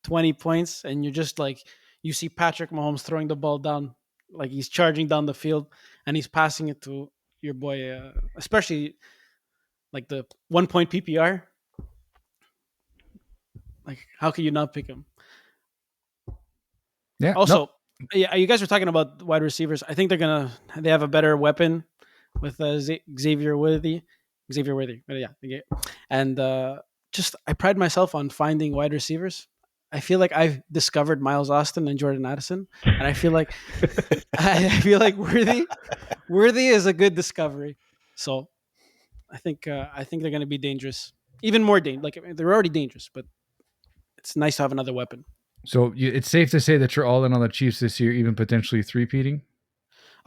20 points, and you're just like, you see Patrick Mahomes throwing the ball down, like he's charging down the field, and he's passing it to your boy, especially like the 1 point PPR. Like, how can you not pick him? Yeah. Also, yeah, you guys were talking about wide receivers. I think they have a better weapon with Xavier Worthy. Yeah. And I pride myself on finding wide receivers. I feel like I've discovered Miles Austin and Jordan Addison, and I feel like Worthy is a good discovery. So I think they're going to be dangerous, even more dangerous. Like, they're already dangerous, but it's nice to have another weapon. So it's safe to say that you're all in on the Chiefs this year, even potentially three-peating?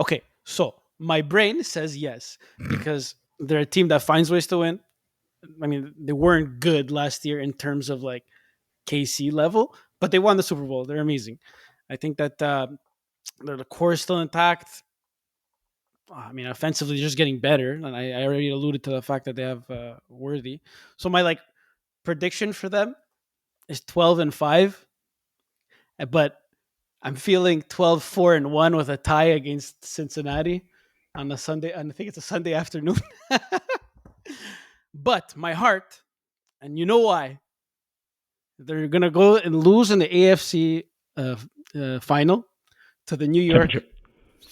Okay, so my brain says yes, because they're a team that finds ways to win. I mean, they weren't good last year in terms of like KC level, but they won the Super Bowl. They're amazing. I think that the core is still intact. I mean, offensively, just getting better. And I already alluded to the fact that they have Worthy. So my like prediction for them is 12-5. But I'm feeling 12-4-1 with a tie against Cincinnati on a Sunday. And I think it's a Sunday afternoon. But my heart, and you know why, they're going to go and lose in the AFC final to the New York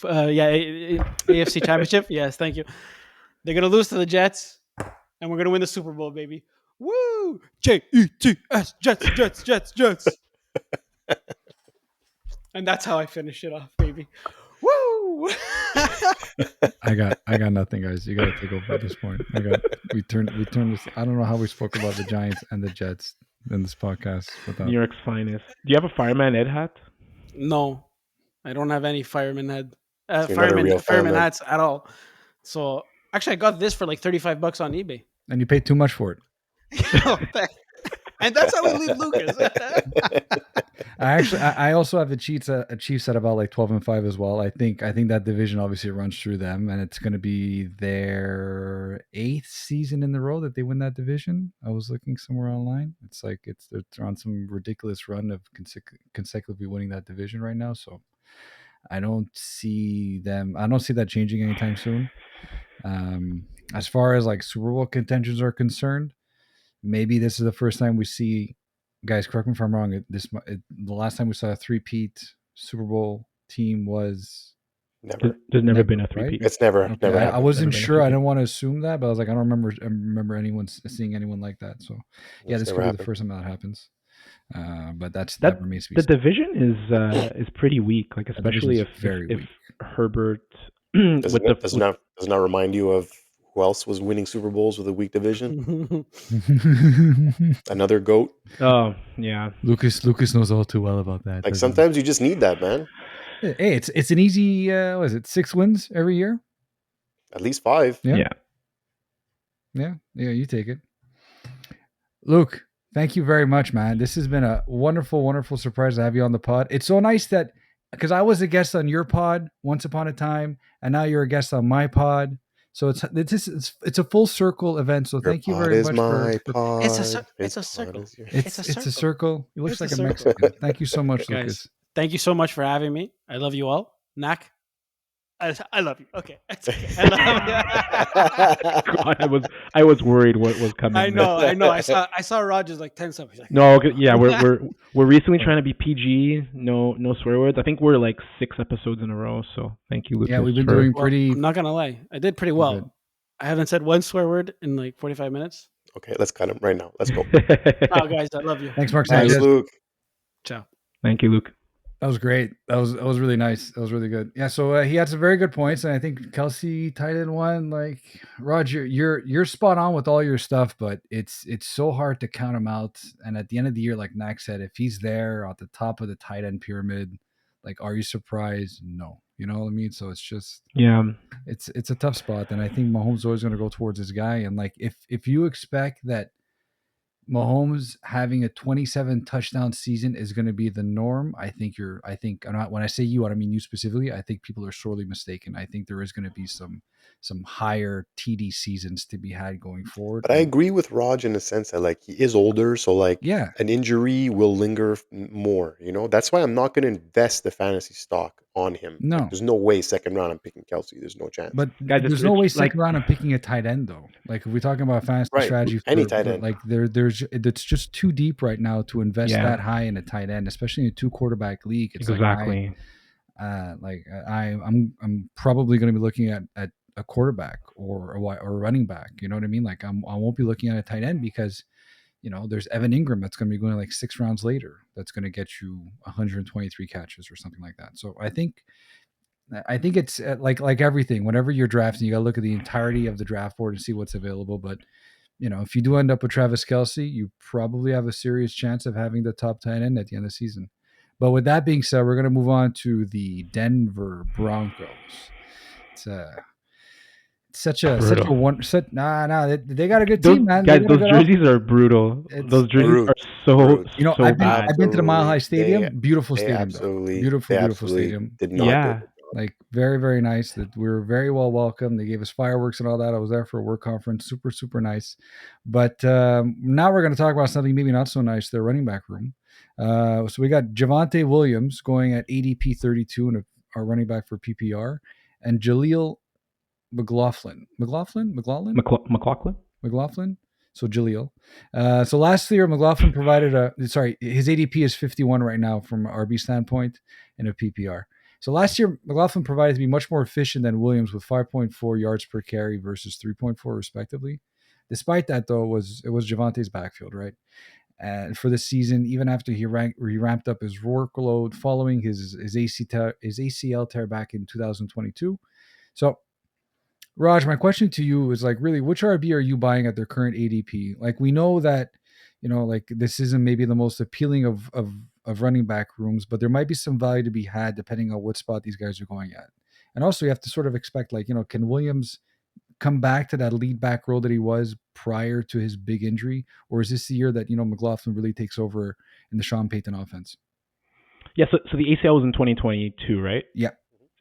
AFC Championship. Yes, thank you. They're going to lose to the Jets, and we're going to win the Super Bowl, baby. Woo! Jets, Jets. And that's how I finish it off, baby. Woo! I got nothing, guys. You got to take over at this point. We turned this. I don't know how we spoke about the Giants and the Jets in this podcast without. New York's finest. Do you have a Fireman Ed hat? No, I don't have any fireman head, So you're not a real fireman fireman. hats at all. So actually, I got this for like $35 on eBay. And you paid too much for it. And that's how we leave Lucas. I also have the Chiefs at about like 12-5 as well. I think that division obviously runs through them, and it's going to be their 8th season in the row that they win that division. I was looking somewhere online. It's like they're on some ridiculous run of consecutively winning that division right now. So I don't see that changing anytime soon. As far as like Super Bowl contentions are concerned, maybe this is the first time we see, guys, correct me if I'm wrong, the last time we saw a three-peat Super Bowl team was Never. There's never been a right? three-peat. It's never Okay, never I happened. wasn't Never been a sure. I three-peat. didn't want to assume that, but I was like, I don't remember anyone seeing anyone like that. So yeah, It's this never could be the happened. first time that happens. But that That- remains to be The seen. division is pretty weak. Like especially division's very if weak. Herbert Does with it not remind you of who else was winning Super Bowls with a weak division? Another GOAT. oh yeah. Lucas knows all too well about that. Like doesn't he? sometimes you just need that, man. Hey, it's an easy. What is it? 6 wins every year. At least 5. Yeah. Yeah. Yeah, you take it. Luke, thank you very much, man. This has been a wonderful, wonderful surprise to have you on the pod. It's so nice that, because I was a guest on your pod once upon a time, and now you're a guest on my pod. So it's a full circle event. So thank you very much for It's a circle. it's a circle. It looks It's like a a circle. Mexican. Thank you so much, Guys, Lucas. thank you so much for having me. I love you all. Nacc, I love you. Okay. It's okay. I love you. God, I was worried what was coming. I know. I saw Rogers like 10 steps. He's like, No, okay, yeah, we're recently trying to be PG. No swear words. I think we're like 6 episodes in a row. So thank you, Lucas. Yeah, we've been for- doing well, pretty. I'm not gonna lie. I did pretty Good. well. I haven't said one swear word in like 45 minutes. Okay, let's cut him right now. Let's go. Oh, guys, I love you. Thanks, Mark. Thanks, Sanchez. Luke. Ciao. Thank you, Luke. That was great. That was really nice. That was really good. Yeah. So he had some very good points, and I think Kelce tied in one. Like Roger, you're spot on with all your stuff, but it's so hard to count him out. And at the end of the year, like Nacc said, if he's there at the top of the tight end pyramid, like, are you surprised? No. You know what I mean? So it's just Yeah. it's a tough spot, and I think Mahomes is always going to go towards his guy. And like if you expect that Mahomes having a 27 touchdown season is going to be the norm, I think I'm not, when I say you, I don't mean you specifically. I think people are sorely mistaken. I think there is going to be some higher TD seasons to be had going forward. But I agree with Raj in the sense that like he is older, so like Yeah. an injury will linger more. You know, that's why I'm not going to invest the fantasy stock on him. No. Like, there's no way second round I'm picking Kelce. There's no chance. But Guys, there's it's- no way it's like- second round I'm picking a tight end though. Like if we're talking about fantasy Right. strategy, Any tight end. like it's just too deep right now to invest Yeah. that high in a tight end, especially in a 2 quarterback league. It's Exactly. I'm probably going to be looking at a quarterback or a running back. You know what I mean? Like I won't be looking at a tight end because, you know, there's Evan Ingram that's going to be going like 6 rounds later. That's going to get you 123 catches or something like that. So I think it's like everything. Whenever you're drafting, you got to look at the entirety of the draft board and see what's available. But you know, if you do end up with Travis Kelce, you probably have a serious chance of having the top tight end at the end of the season. But with that being said, we're going to move on to the Denver Broncos. It's such a one. They got a good Those, team, man. guys, They got a those good jerseys are brutal. It's Those jerseys brute. are so Brute. You know, so I've bad. been to the Mile High Absolutely. Stadium. Beautiful They stadium, though. absolutely, Beautiful, they beautiful absolutely stadium. did not Yeah. do a good job. Like very, very nice. That we were very well welcomed. They gave us fireworks and all that. I was there for a work conference. Super, super nice. But now we're going to talk about something maybe not so nice. Their running back room. So we got Javonte Williams going at ADP 32 and our running back for PPR, and Jaleel McLaughlin. McLaughlin. So Jaleel. So last year, McLaughlin provided his ADP is 51 right now from an RB standpoint and a PPR. So last year, McLaughlin provided to be much more efficient than Williams with 5.4 yards per carry versus 3.4 respectively. Despite that, though, it was Javonte's backfield, right? And for the season, even after he ramped up his workload following his ACL tear back in 2022. So, Raj, my question to you is like, really, which RB are you buying at their current ADP? Like, we know that, like this isn't maybe the most appealing of running back rooms, but there might be some value to be had depending on what spot these guys are going at. And also, you have to sort of expect, like, can Williams come back to that lead back role that he was prior to his big injury, or is this the year that McLaughlin really takes over in the Sean Payton offense? Yeah, so the ACL was in 2022, right? Yeah.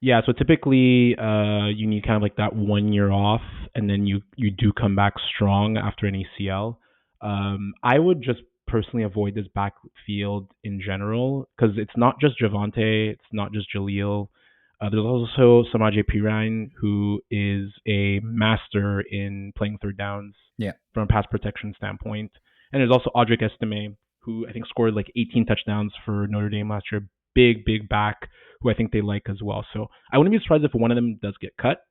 Yeah, so typically you need kind of like that 1 year off, and then you do come back strong after an ACL. I would just personally avoid this backfield in general because it's not just Javonte, it's not just Jaleel. There's also Samaje Perine, who is a master in playing third downs from a pass protection standpoint. And there's also Audric Estime, who I think scored like 18 touchdowns for Notre Dame last year. Big back, who I think they like as well. So I wouldn't be surprised if one of them does get cut.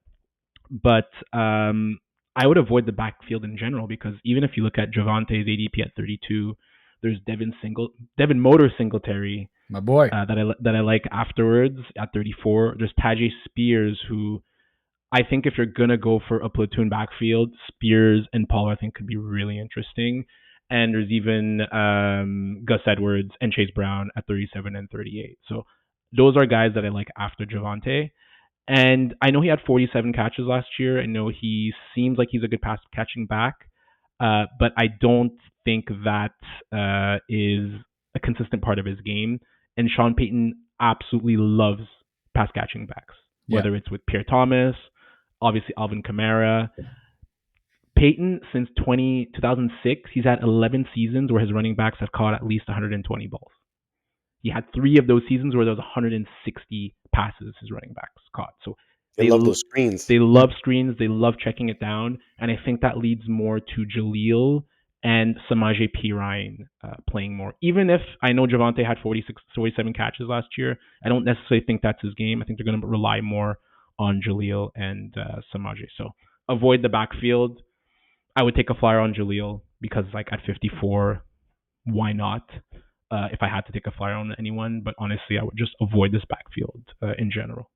But I would avoid the backfield in general because even if you look at Javonte's ADP at 32, there's Devin Motor Singletary, my boy, that I like afterwards at 34. There's Tajay Spears, who I think if you're gonna go for a platoon backfield, Spears and Paul I think could be really interesting. And there's even Gus Edwards and Chase Brown at 37 and 38. So those are guys that I like after Javonte. And I know he had 47 catches last year. I know he seems like he's a good pass catching back, but I don't think that is a consistent part of his game. And Sean Payton absolutely loves pass catching backs, whether it's with Pierre Thomas, obviously Alvin Kamara. Payton, since 2006, he's had 11 seasons where his running backs have caught at least 120 balls. He had 3 of those seasons where there was 160 passes his running backs caught. So they love those screens. They love screens. They love checking it down. And I think that leads more to Jaleel and Samaje Perine playing more. Even if I know Javonte had 47 catches last year, I don't necessarily think that's his game. I think they're going to rely more on Jaleel and Samaje. So avoid the backfield. I would take a flyer on Jaleel because, like, at 54, why not? If I had to take a flyer on anyone, but honestly, I would just avoid this backfield in general.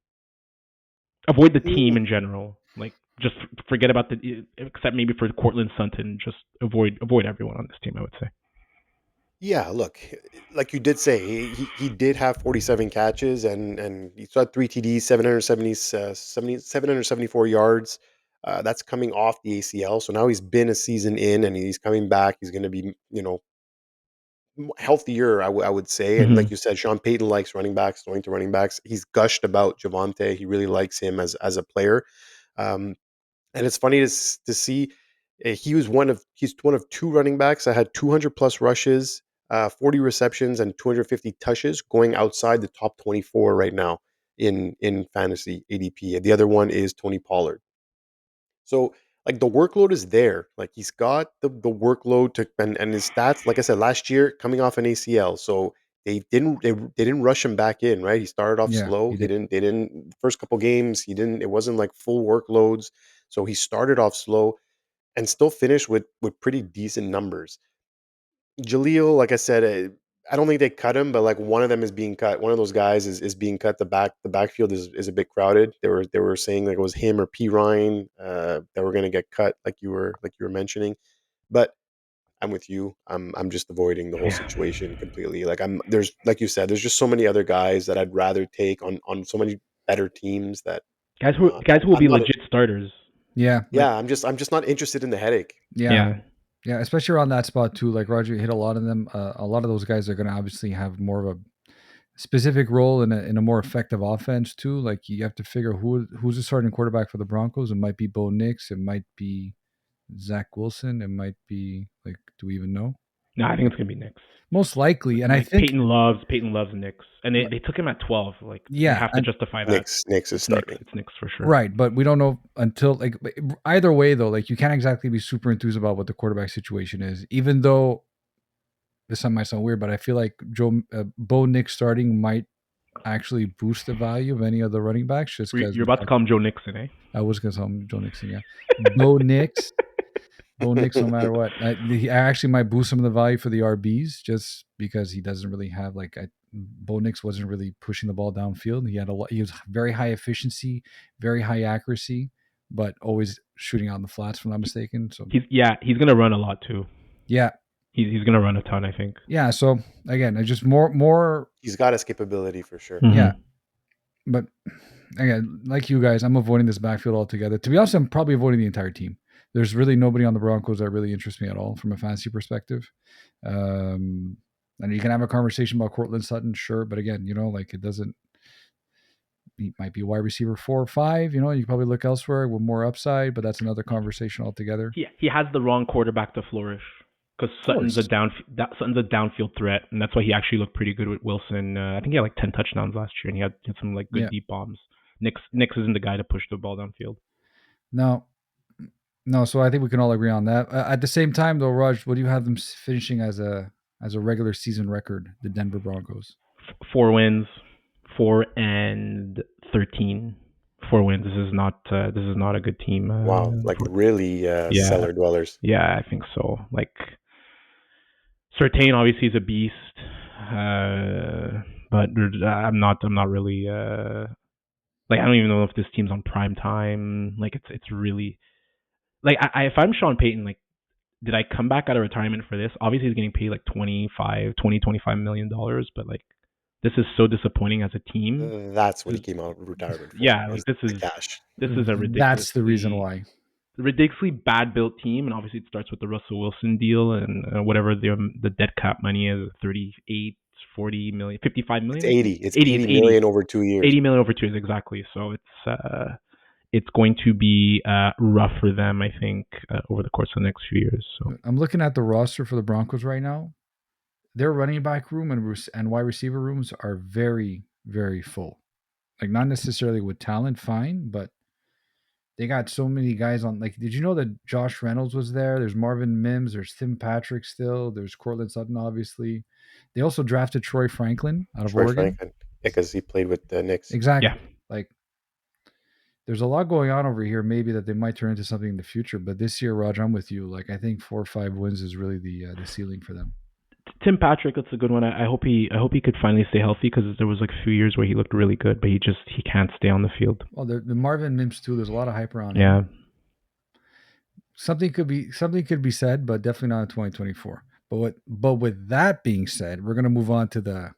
Avoid the team in general. Like, just forget about except maybe for Cortland Sutton. Just avoid everyone on this team, I would say. Yeah, look, like you did say, he did have 47 catches and he saw 3 TDs, 774 yards. That's coming off the ACL. So now he's been a season in and he's coming back. He's going to be, healthier, I would say. And like you said, Sean Payton likes running backs, throwing to running backs. He's gushed about Javonte. He really likes him as a player. And it's funny to see he's one of 2 running backs that had 200 plus rushes, 40 receptions, and 250 touches going outside the top 24 right now in fantasy ADP. The other one is Tony Pollard. So, like, the workload is there. Like, he's got the workload to and his stats. Like I said, last year coming off an ACL, so they didn't rush him back in. Right, he started off slow. They didn't first couple games. It wasn't like full workloads. So he started off slow and still finished with pretty decent numbers. Jaleel, like I said, I don't think they cut him, but like one of them is being cut. One of those guys is being cut. The backfield is a bit crowded. They were saying like it was him or Perine that were going to get cut, like you were mentioning. But I'm with you. I'm just avoiding the whole situation completely. Like there's, like you said, there's just so many other guys that I'd rather take on so many better teams that guys who will be legit starters. Yeah. I'm just not interested in the headache. Yeah, especially around that spot too. Like Roger hit a lot of them. A lot of those guys are going to obviously have more of a specific role in a more effective offense too. Like you have to figure who's the starting quarterback for the Broncos. It might be Bo Nix. It might be Zach Wilson. It might be like, do we even know? No, I think it's gonna be Nix. Most likely, and like I think Peyton loves Nix, and they took him at 12. Like, you have to justify that. Nix is starting. It's Nix for sure. Right, but we don't know until like either way though. Like you can't exactly be super enthused about what the quarterback situation is, even though this might sound weird, but I feel like Bo Nix starting might actually boost the value of any of the running backs. Just because you're about to call him Joe Nixon, eh? I was going to call him Joe Nixon, yeah. Bo Nix. Bo Nix, no matter what. I actually might boost some of the value for the RBs just because he doesn't really have Bo Nix wasn't really pushing the ball downfield. He had a lot. He was very high efficiency, very high accuracy, but always shooting out in the flats, if I'm not mistaken. So he's gonna run a lot too. yeah, he's gonna run a ton, I think. yeah. So again, I just more. He's got his capability for sure. Mhm. Yeah, but again, like you guys, I'm avoiding this backfield altogether. To be honest, I'm probably avoiding the entire team. There's really nobody on the Broncos that really interests me at all from a fantasy perspective. And you can have a conversation about Cortland Sutton, sure, but again, it doesn't. He might be wide receiver 4 or 5. You can probably look elsewhere with more upside, but that's another conversation altogether. He has the wrong quarterback to flourish because Sutton's a downfield threat, and that's why he actually looked pretty good with Wilson. I think he had like 10 touchdowns last year, and he had some like good deep bombs. Nix isn't the guy to push the ball downfield. No, so I think we can all agree on that. At the same time, though, Raj, what do you have them finishing as a regular season record? The Denver Broncos, 4 wins, 4-13. 4 wins. This is not a good team. Wow, really cellar dwellers. Yeah, I think so. Like Surtain obviously is a beast, but I'm not really. I don't even know if this team's on prime time. It's really. If I'm Sean Payton, did I come back out of retirement for this? Obviously, he's getting paid like $25 million, but this is so disappointing as a team. That's what he came out of retirement for. Yeah, this is cash. This is a ridiculous. That's the reason why. Ridiculously bad built team, and obviously it starts with the Russell Wilson deal and whatever the dead cap money is, 38, 40 million, 55 million. It's 80 million over 2 years. 80 million over 2 years, exactly. So it's going to be rough for them, I think, over the course of the next few years. So I'm looking at the roster for the Broncos right now. Their running back room and wide receiver rooms are very, very full. Not necessarily with talent, fine, but they got so many guys on. Did you know that Josh Reynolds was there? There's Marvin Mims. There's Tim Patrick still. There's Cortland Sutton, obviously. They also drafted Troy Franklin out of Oregon. Because he played with the Knicks. Exactly. Yeah. There's a lot going on over here, maybe that they might turn into something in the future. But this year, Raj, I'm with you. I think 4 or 5 wins is really the ceiling for them. Tim Patrick, that's a good one. I hope he could finally stay healthy because there was a few years where he looked really good, but he can't stay on the field. Well, the Marvin Mims too. There's a lot of hype around him. Yeah. Something could be said, but definitely not in 2024. But with that being said, we're gonna move on to the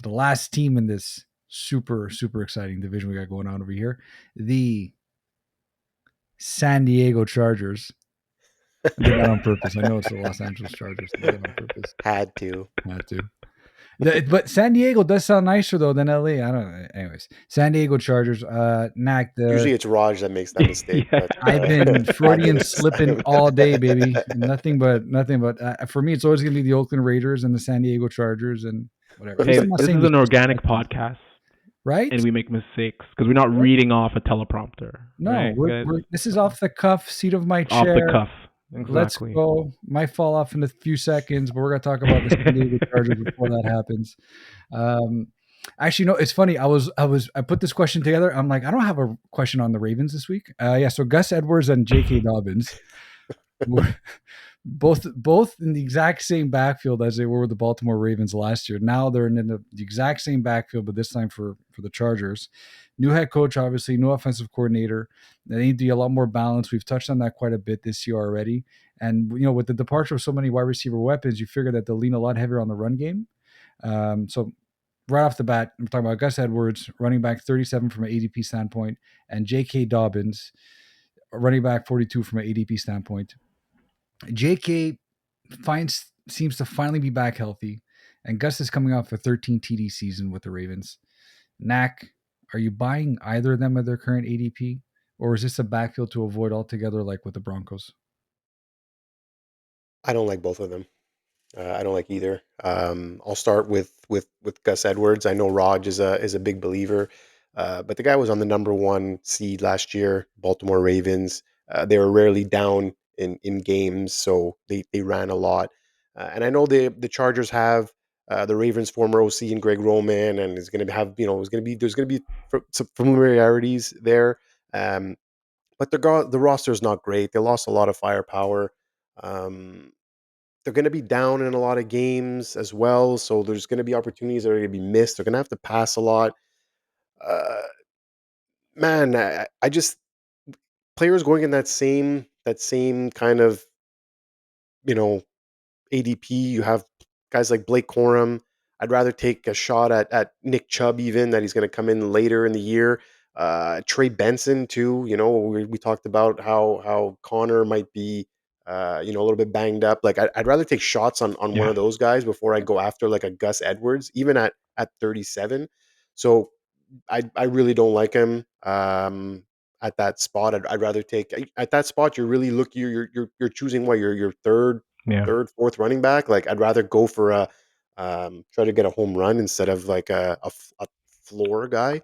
last team in this super, super exciting division we got going on over here. The San Diego Chargers. I did that on purpose. I know it's the Los Angeles Chargers. I did that on purpose. Had to. But San Diego does sound nicer though than LA. I don't know. Anyways, San Diego Chargers. Nacc. Usually it's Raj that makes that mistake. Yeah. But, I've been Freudian slipping all day, baby. Nothing but. For me, it's always gonna be the Oakland Raiders and the San Diego Chargers and whatever. Hey, this is an organic podcast. Right? And we make mistakes because we're not reading off a teleprompter. No, right? This is off the cuff, seat of my chair. Off the cuff. Exactly. Let's go. Might fall off in a few seconds, but we're going to talk about the San Diego Chargers before that happens. Actually, no, it's funny. I put this question together. I'm like, I don't have a question on the Ravens this week. So Gus Edwards and JK Dobbins were both in the exact same backfield as they were with the Baltimore Ravens last year. Now they're in the exact same backfield, but this time for the Chargers. New head coach, obviously, new offensive coordinator. They need to be a lot more balanced. We've touched on that quite a bit this year already. And, with the departure of so many wide receiver weapons, you figure that they'll lean a lot heavier on the run game. So right off the bat, I'm talking about Gus Edwards, running back 37 from an ADP standpoint, and JK Dobbins, running back 42 from an ADP standpoint. JK seems to finally be back healthy, and Gus is coming off a 13 TD season with the Ravens. Nacc, are you buying either of them at their current ADP, or is this a backfield to avoid altogether, like with the Broncos? I don't like both of them. I don't like either. I'll start with Gus Edwards. I know Raj is a big believer, but the guy was on the number 1 seed last year, Baltimore Ravens. They were rarely down in games, so they ran a lot. And I know the Chargers have the Ravens' former OC and Greg Roman, and is going to have there's going to be some familiarities there. But the roster is not great. They lost a lot of firepower. Um, they're going to be down in a lot of games as well, so there's going to be opportunities that are going to be missed. They're going to have to pass a lot. Uh, man, I just players going in that same kind of you know ADP. You have guys like Blake Corum. I'd rather take a shot at Nick Chubb, even that he's going to come in later in the year. Trey Benson too. We talked about how Connor might be a little bit banged up. Like I'd rather take shots on one Yeah. of those guys before I go after like a Gus Edwards, even at 37. So I really don't like him at that spot. I'd rather take at that spot. You're really looking. You're choosing what your Yeah. fourth running back. Like I'd rather go for a try to get a home run instead of like a floor guy.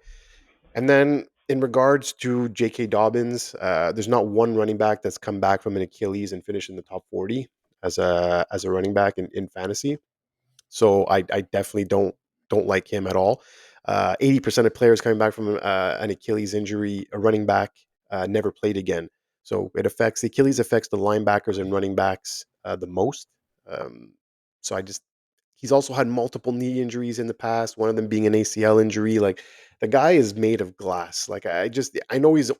And then in regards to JK Dobbins, there's not one running back that's come back from an Achilles and finished in the top 40 as a running back in fantasy. So I definitely don't like him at all. 80% of players coming back from an Achilles injury, a running back never played again. So the Achilles affects the linebackers and running backs the most. Um, so he's also had multiple knee injuries in the past. One of them being an ACL injury. Like the guy is made of glass. Like I know he's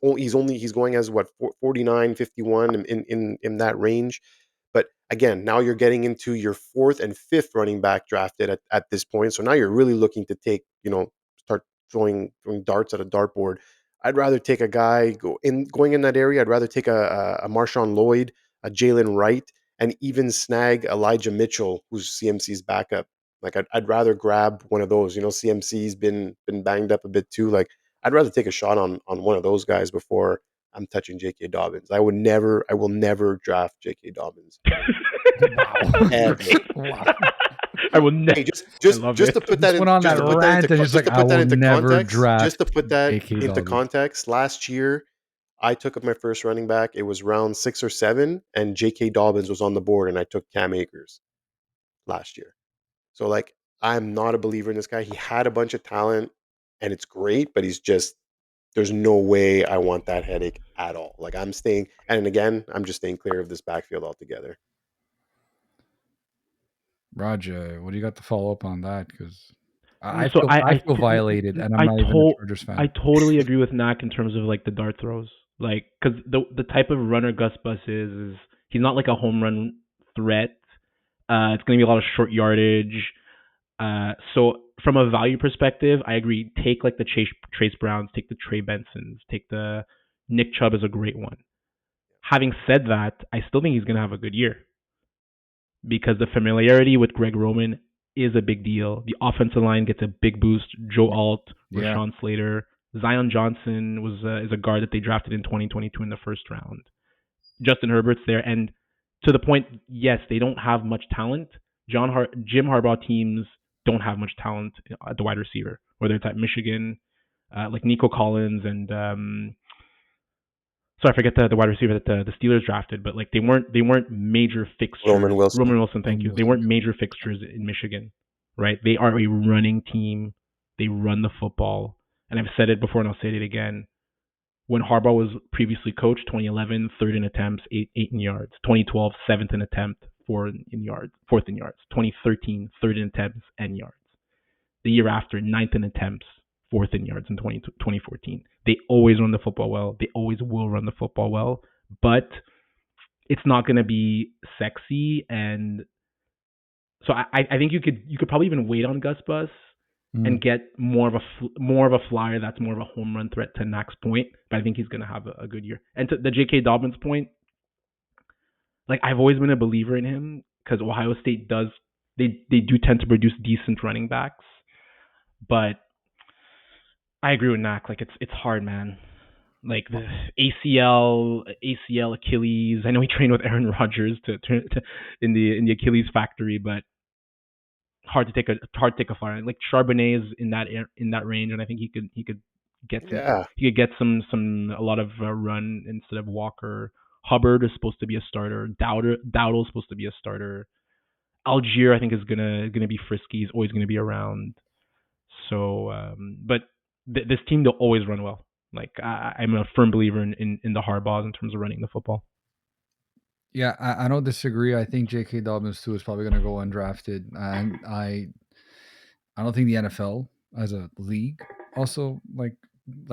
going as what 49, 51 in that range. But again, now you're getting into your fourth and fifth running back drafted at this point. So now you're really looking to start throwing darts at a dartboard. I'd rather take a guy going in that area. I'd rather take a Marshawn Lloyd, a Jalen Wright, and even snag Elijah Mitchell, who's CMC's backup. Like I'd rather grab one of those. CMC's been banged up a bit too. Like I'd rather take a shot on one of those guys before I'm touching JK Dobbins. I will never draft JK Dobbins. Wow. Ever. Wow. I will never. Hey, I love just it. to put Just that in, went on just that to put that rant into, and co- just just like, to I put that will into never context, draft JK Dobbins. last year, I took up my first running back. It was round 6 or 7, and JK Dobbins was on the board, and I took Cam Akers last year. So like, I'm not a believer in this guy. He had a bunch of talent, and it's great, but there's no way I want that headache at all. Like I'm staying, and again, I'm just staying clear of this backfield altogether. Roger, what do you got to follow up on that? Because I So feel I feel violated, and I'm I not even a Chargers fan. I totally agree with Nacc in terms of like the dart throws, like because the type of runner Gus Bus is he's not like a home run threat. It's going to be a lot of short yardage. So from a value perspective, I agree. Take like the Trace Browns, take the Trey Bensons, take the Nick Chubb is a great one. Having said that, I still think he's going to have a good year because the familiarity with Greg Roman is a big deal. The offensive line gets a big boost. Joe Alt, Yeah. Rashawn Slater, Zion Johnson is a guard that they drafted in 2022 in the first round. Justin Herbert's there, and to the point, yes, they don't have much talent. Jim Harbaugh teams don't have much talent at the wide receiver, whether it's at Michigan, like Nico Collins and so I forget the wide receiver that the Steelers drafted, but like they weren't major fixtures. Roman Wilson. Thank you. They weren't major fixtures in Michigan, right? They are a running team. They run the football, and I've said it before and I'll say it again. When Harbaugh was previously coached, 2011, third in attempts, eight in yards. 2012, seventh in attempt, fourth in yards. 2013, third in attempts and yards. The year after, ninth in attempts, fourth in yards in 2014. They always run the football well. They always will run the football well, but it's not going to be sexy. And so I think you could probably even wait on Gus Bus and get more of a flyer that's more of a home run threat to Nacc's point. But I think he's going to have a good year. And to the JK Dobbins point, like I've always been a believer in him because Ohio State they do tend to produce decent running backs, but I agree with Nacc. Like it's hard, man. Like the ACL, Achilles. I know he trained with Aaron Rodgers to in the Achilles factory, but hard to take a flyer. Like Charbonnet is in that range, and I think he could get a lot of run instead of Walker. Hubbard is supposed to be a starter. Dowdle is supposed to be a starter. Algier, I think, is gonna be frisky. He's always gonna be around. So, but this team, they'll always run well. Like I'm a firm believer in the Harbaughs in terms of running the football. Yeah, I don't disagree. I think JK Dobbins too is probably going to go undrafted, and I don't think the NFL as a league also like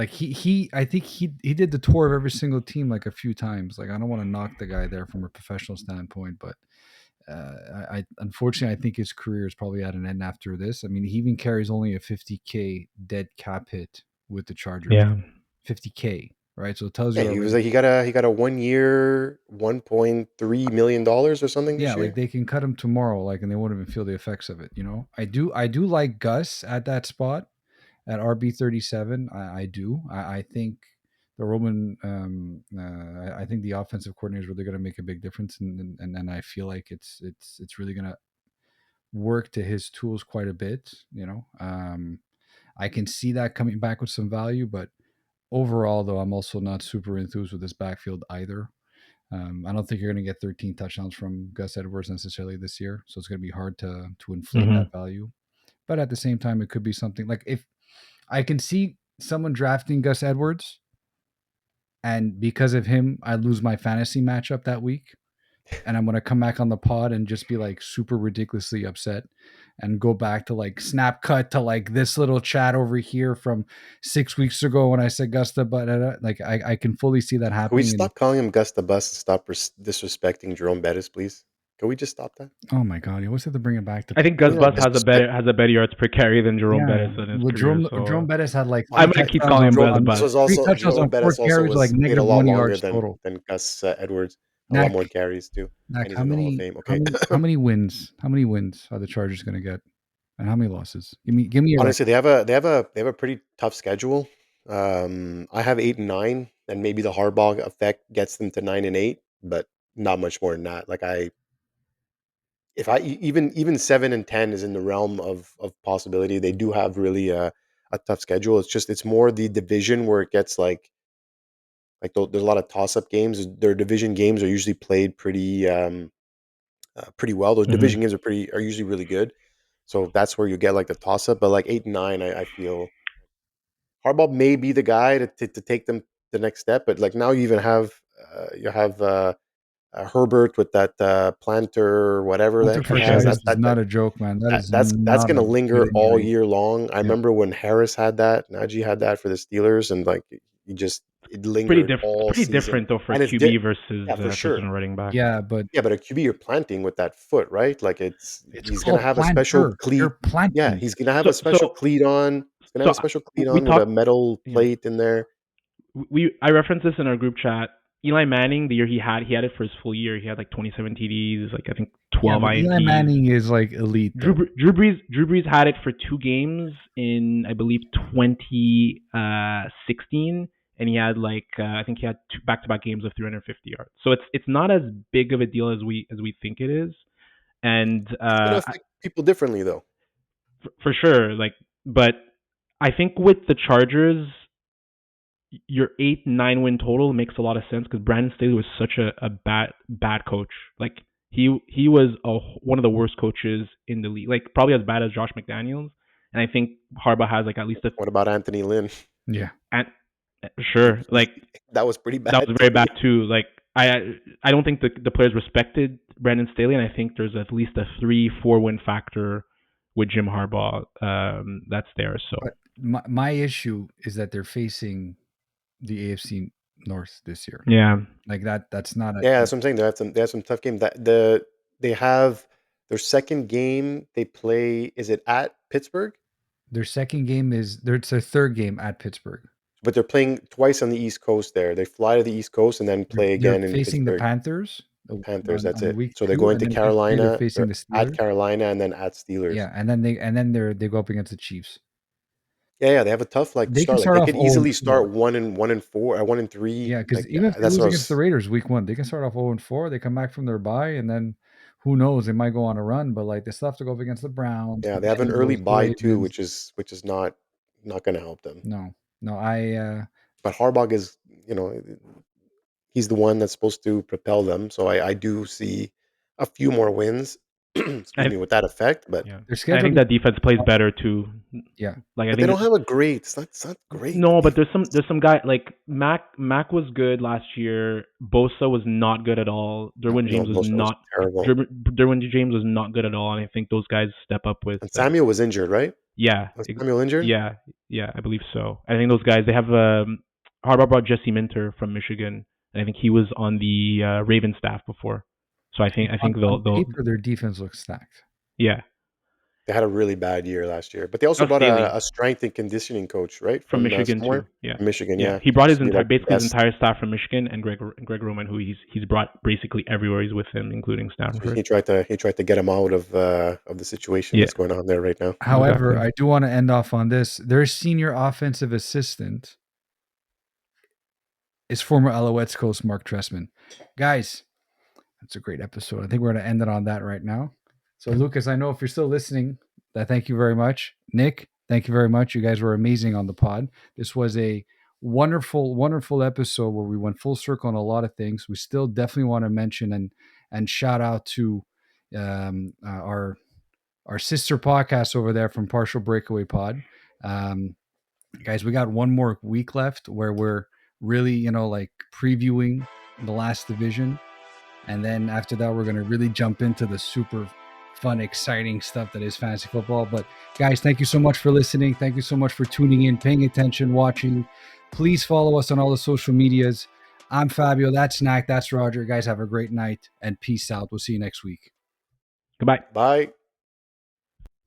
he I think he did the tour of every single team like a few times. Like I don't want to knock the guy there from a professional standpoint, but I unfortunately I think his career is probably at an end after this. I mean, he even carries only a 50K dead cap hit with the Chargers. Yeah. 50K, right? So it tells Yeah, you he was already. like he got a 1 year, $1.3 million or something Yeah, this like year. they can cut him tomorrow, like, and they won't even feel the effects of it. I do like Gus at that spot at RB 37. I do. I think the Roman. I think the offensive coordinator is really going to make a big difference, and I feel like it's really going to work to his tools quite a bit. I can see that coming back with some value, but overall, though, I'm also not super enthused with this backfield either. I don't think you're going to get 13 touchdowns from Gus Edwards necessarily this year, so it's going to be hard to inflate Mhm. that value. But at the same time, it could be something like if I can see someone drafting Gus Edwards, and because of him, I lose my fantasy matchup that week, and I'm going to come back on the pod and just be like super ridiculously upset and go back to like snap cut to like this little chat over here from 6 weeks ago when I said Gusta, but like I can fully see that Can we happening. just stop calling him Gus the Bus and stop disrespecting Jerome Bettis, please? Can we just stop that? Oh my god, you always have to bring it back to. I think Gus You know, Bus has a disrespect. better yards per carry than Jerome Yeah, Bettis in his well, career. Jerome So Bettis had like I three might keep touchdowns calling him Gus on This Bus. was three also touchdowns Jerome on four Bettis also carries, like was played a negative lot 1 longer yards total. than Gus Edwards, a lot Nacc, more carries too, Nacc, and he's in the Hall of Fame. Okay. how many wins? How many wins are the Chargers going to get, and how many losses? Give me a record. Honestly, they have a pretty tough schedule. I have 8-9, and maybe the Harbaugh effect gets them to 9-8, but not much more than that. Like if I even 7-10 is in the realm of possibility. They do have really a tough schedule. It's more the division where it gets like there's a lot of toss up games. Their division games are usually played pretty well. Those Mhm. division games are usually really good. So that's where you get like the toss up. But like 8-9, I feel Harbaugh may be the guy to take them the next step. But like now you even have Herbert with that planter or whatever Hunter that he For has. sure. Fasciitis is not a joke, man. That is That's not going to a linger good all injury. year long. I Yeah, remember when Harris had that, Najee had that for the Steelers, and like it lingered all Pretty season. different though for And it's QB versus yeah, for sure. versus a running back. yeah, but Yeah, but a QB you're planting with that foot, right? Like it's he's gonna called have a special planter. cleat. You're Yeah, planting. he's gonna have So a special cleat on. He's gonna have so a special cleat we on with a talked. metal Yeah. plate in there. I referenced this in our group chat. Eli Manning, the year he had it for his full year. He had like 27 TDs, like I think Yeah, 12 but Eli INTs. Manning is like elite. Drew, Though. Drew Brees had it for 2 games in I believe 2016, and he had like I think he had 2 back-to-back games of 350 yards. So it's not as big of a deal as we think it is, and It's gonna affect people differently, though. for sure. Like, but I think with the Chargers, your 8-9 win total makes a lot of sense because Brandon Staley was such a bad coach. Like he was one of the worst coaches in the league, like probably as bad as Josh McDaniels. And I think Harbaugh has like at least What about Anthony Lynn? Yeah, and sure, like That was pretty that bad was very too. bad too. Like I don't think the players respected Brandon Staley, and I think there's at least a 3-4 win factor with Jim Harbaugh that's there. So but my issue is that they're facing the AFC North this year. yeah, Like that's not Yeah, that's what I'm saying. They have some tough games. They have their second game. They play. Is it at Pittsburgh? their second game it's their third game at Pittsburgh. But they're playing twice on the East Coast. There, they fly to the East Coast and then play They're again in facing the Pittsburgh. Panthers. Panthers. That's On it. week So they're 2, going and to then week 3 they're Carolina. facing They're the at Steelers. Carolina and then at Steelers. Yeah, and then they go up against the Chiefs. Yeah. They have a tough They can start. Like start they off could easily 0-4. start 1-4 or 1-3. Yeah, because Like even if they that's lose what I against the was. Raiders week 1, they can start off 0-4. They come back from their bye, and then who knows? They might go on a run, but like they still have to go up against the Browns, Yeah, the they have an early Bengals, the bye too, Ravens. which is not going to help them. No, I But Harbaugh is, he's the one that's supposed to propel them. So I do see a few more wins. excuse me, with that effect. But Yeah, Their I schedule. think that defense plays better too. Yeah. Like I but think they don't have a great. It's not great. no, but there's some guy like Mac was good last year. Bosa was not good at all. Derwin James was Bosa was not. terrible. Derwin James was not good at all, and I think those guys step up with. And Samuel was injured, right? Yeah, Was Samuel injured? yeah, I believe so. I think those guys. They have Harbaugh brought Jesse Minter from Michigan, and I think he was on the Ravens staff before. So I think they'll paper, their defense looks stacked. yeah. They had a really bad year last year, but they also Gus brought Daly. a strength and conditioning coach, right? From Michigan somewhere? too. Yeah. From Michigan, yeah. He brought his Used to be, like, basically his best. entire staff from Michigan, and Greg Roman, who he's brought basically everywhere he's with him, including Stanford. He tried to get him out of the situation that's going on there right now. However, Exactly. I do want to end off on this. Their senior offensive assistant is former Alouettes coach Mark Trestman. Guys, that's a great episode. I think we're going to end it on that right now. So, Lucas, I know if you're still listening, thank you very much. Nick, thank you very much. You guys were amazing on the pod. This was a wonderful, wonderful episode where we went full circle on a lot of things. We still definitely want to mention and shout out to our sister podcast over there from Partial Breakaway Pod. Guys, we got one more week left where we're really, like previewing the last division. And then after that, we're going to really jump into the super fun, exciting stuff that is fantasy football. But guys, thank you so much for listening. Thank you so much for tuning in, paying attention, watching. Please follow us on all the social medias. I'm Fabio. That's Nacc. That's Roger. Guys, have a great night and peace out. We'll see you next week. Goodbye. Bye.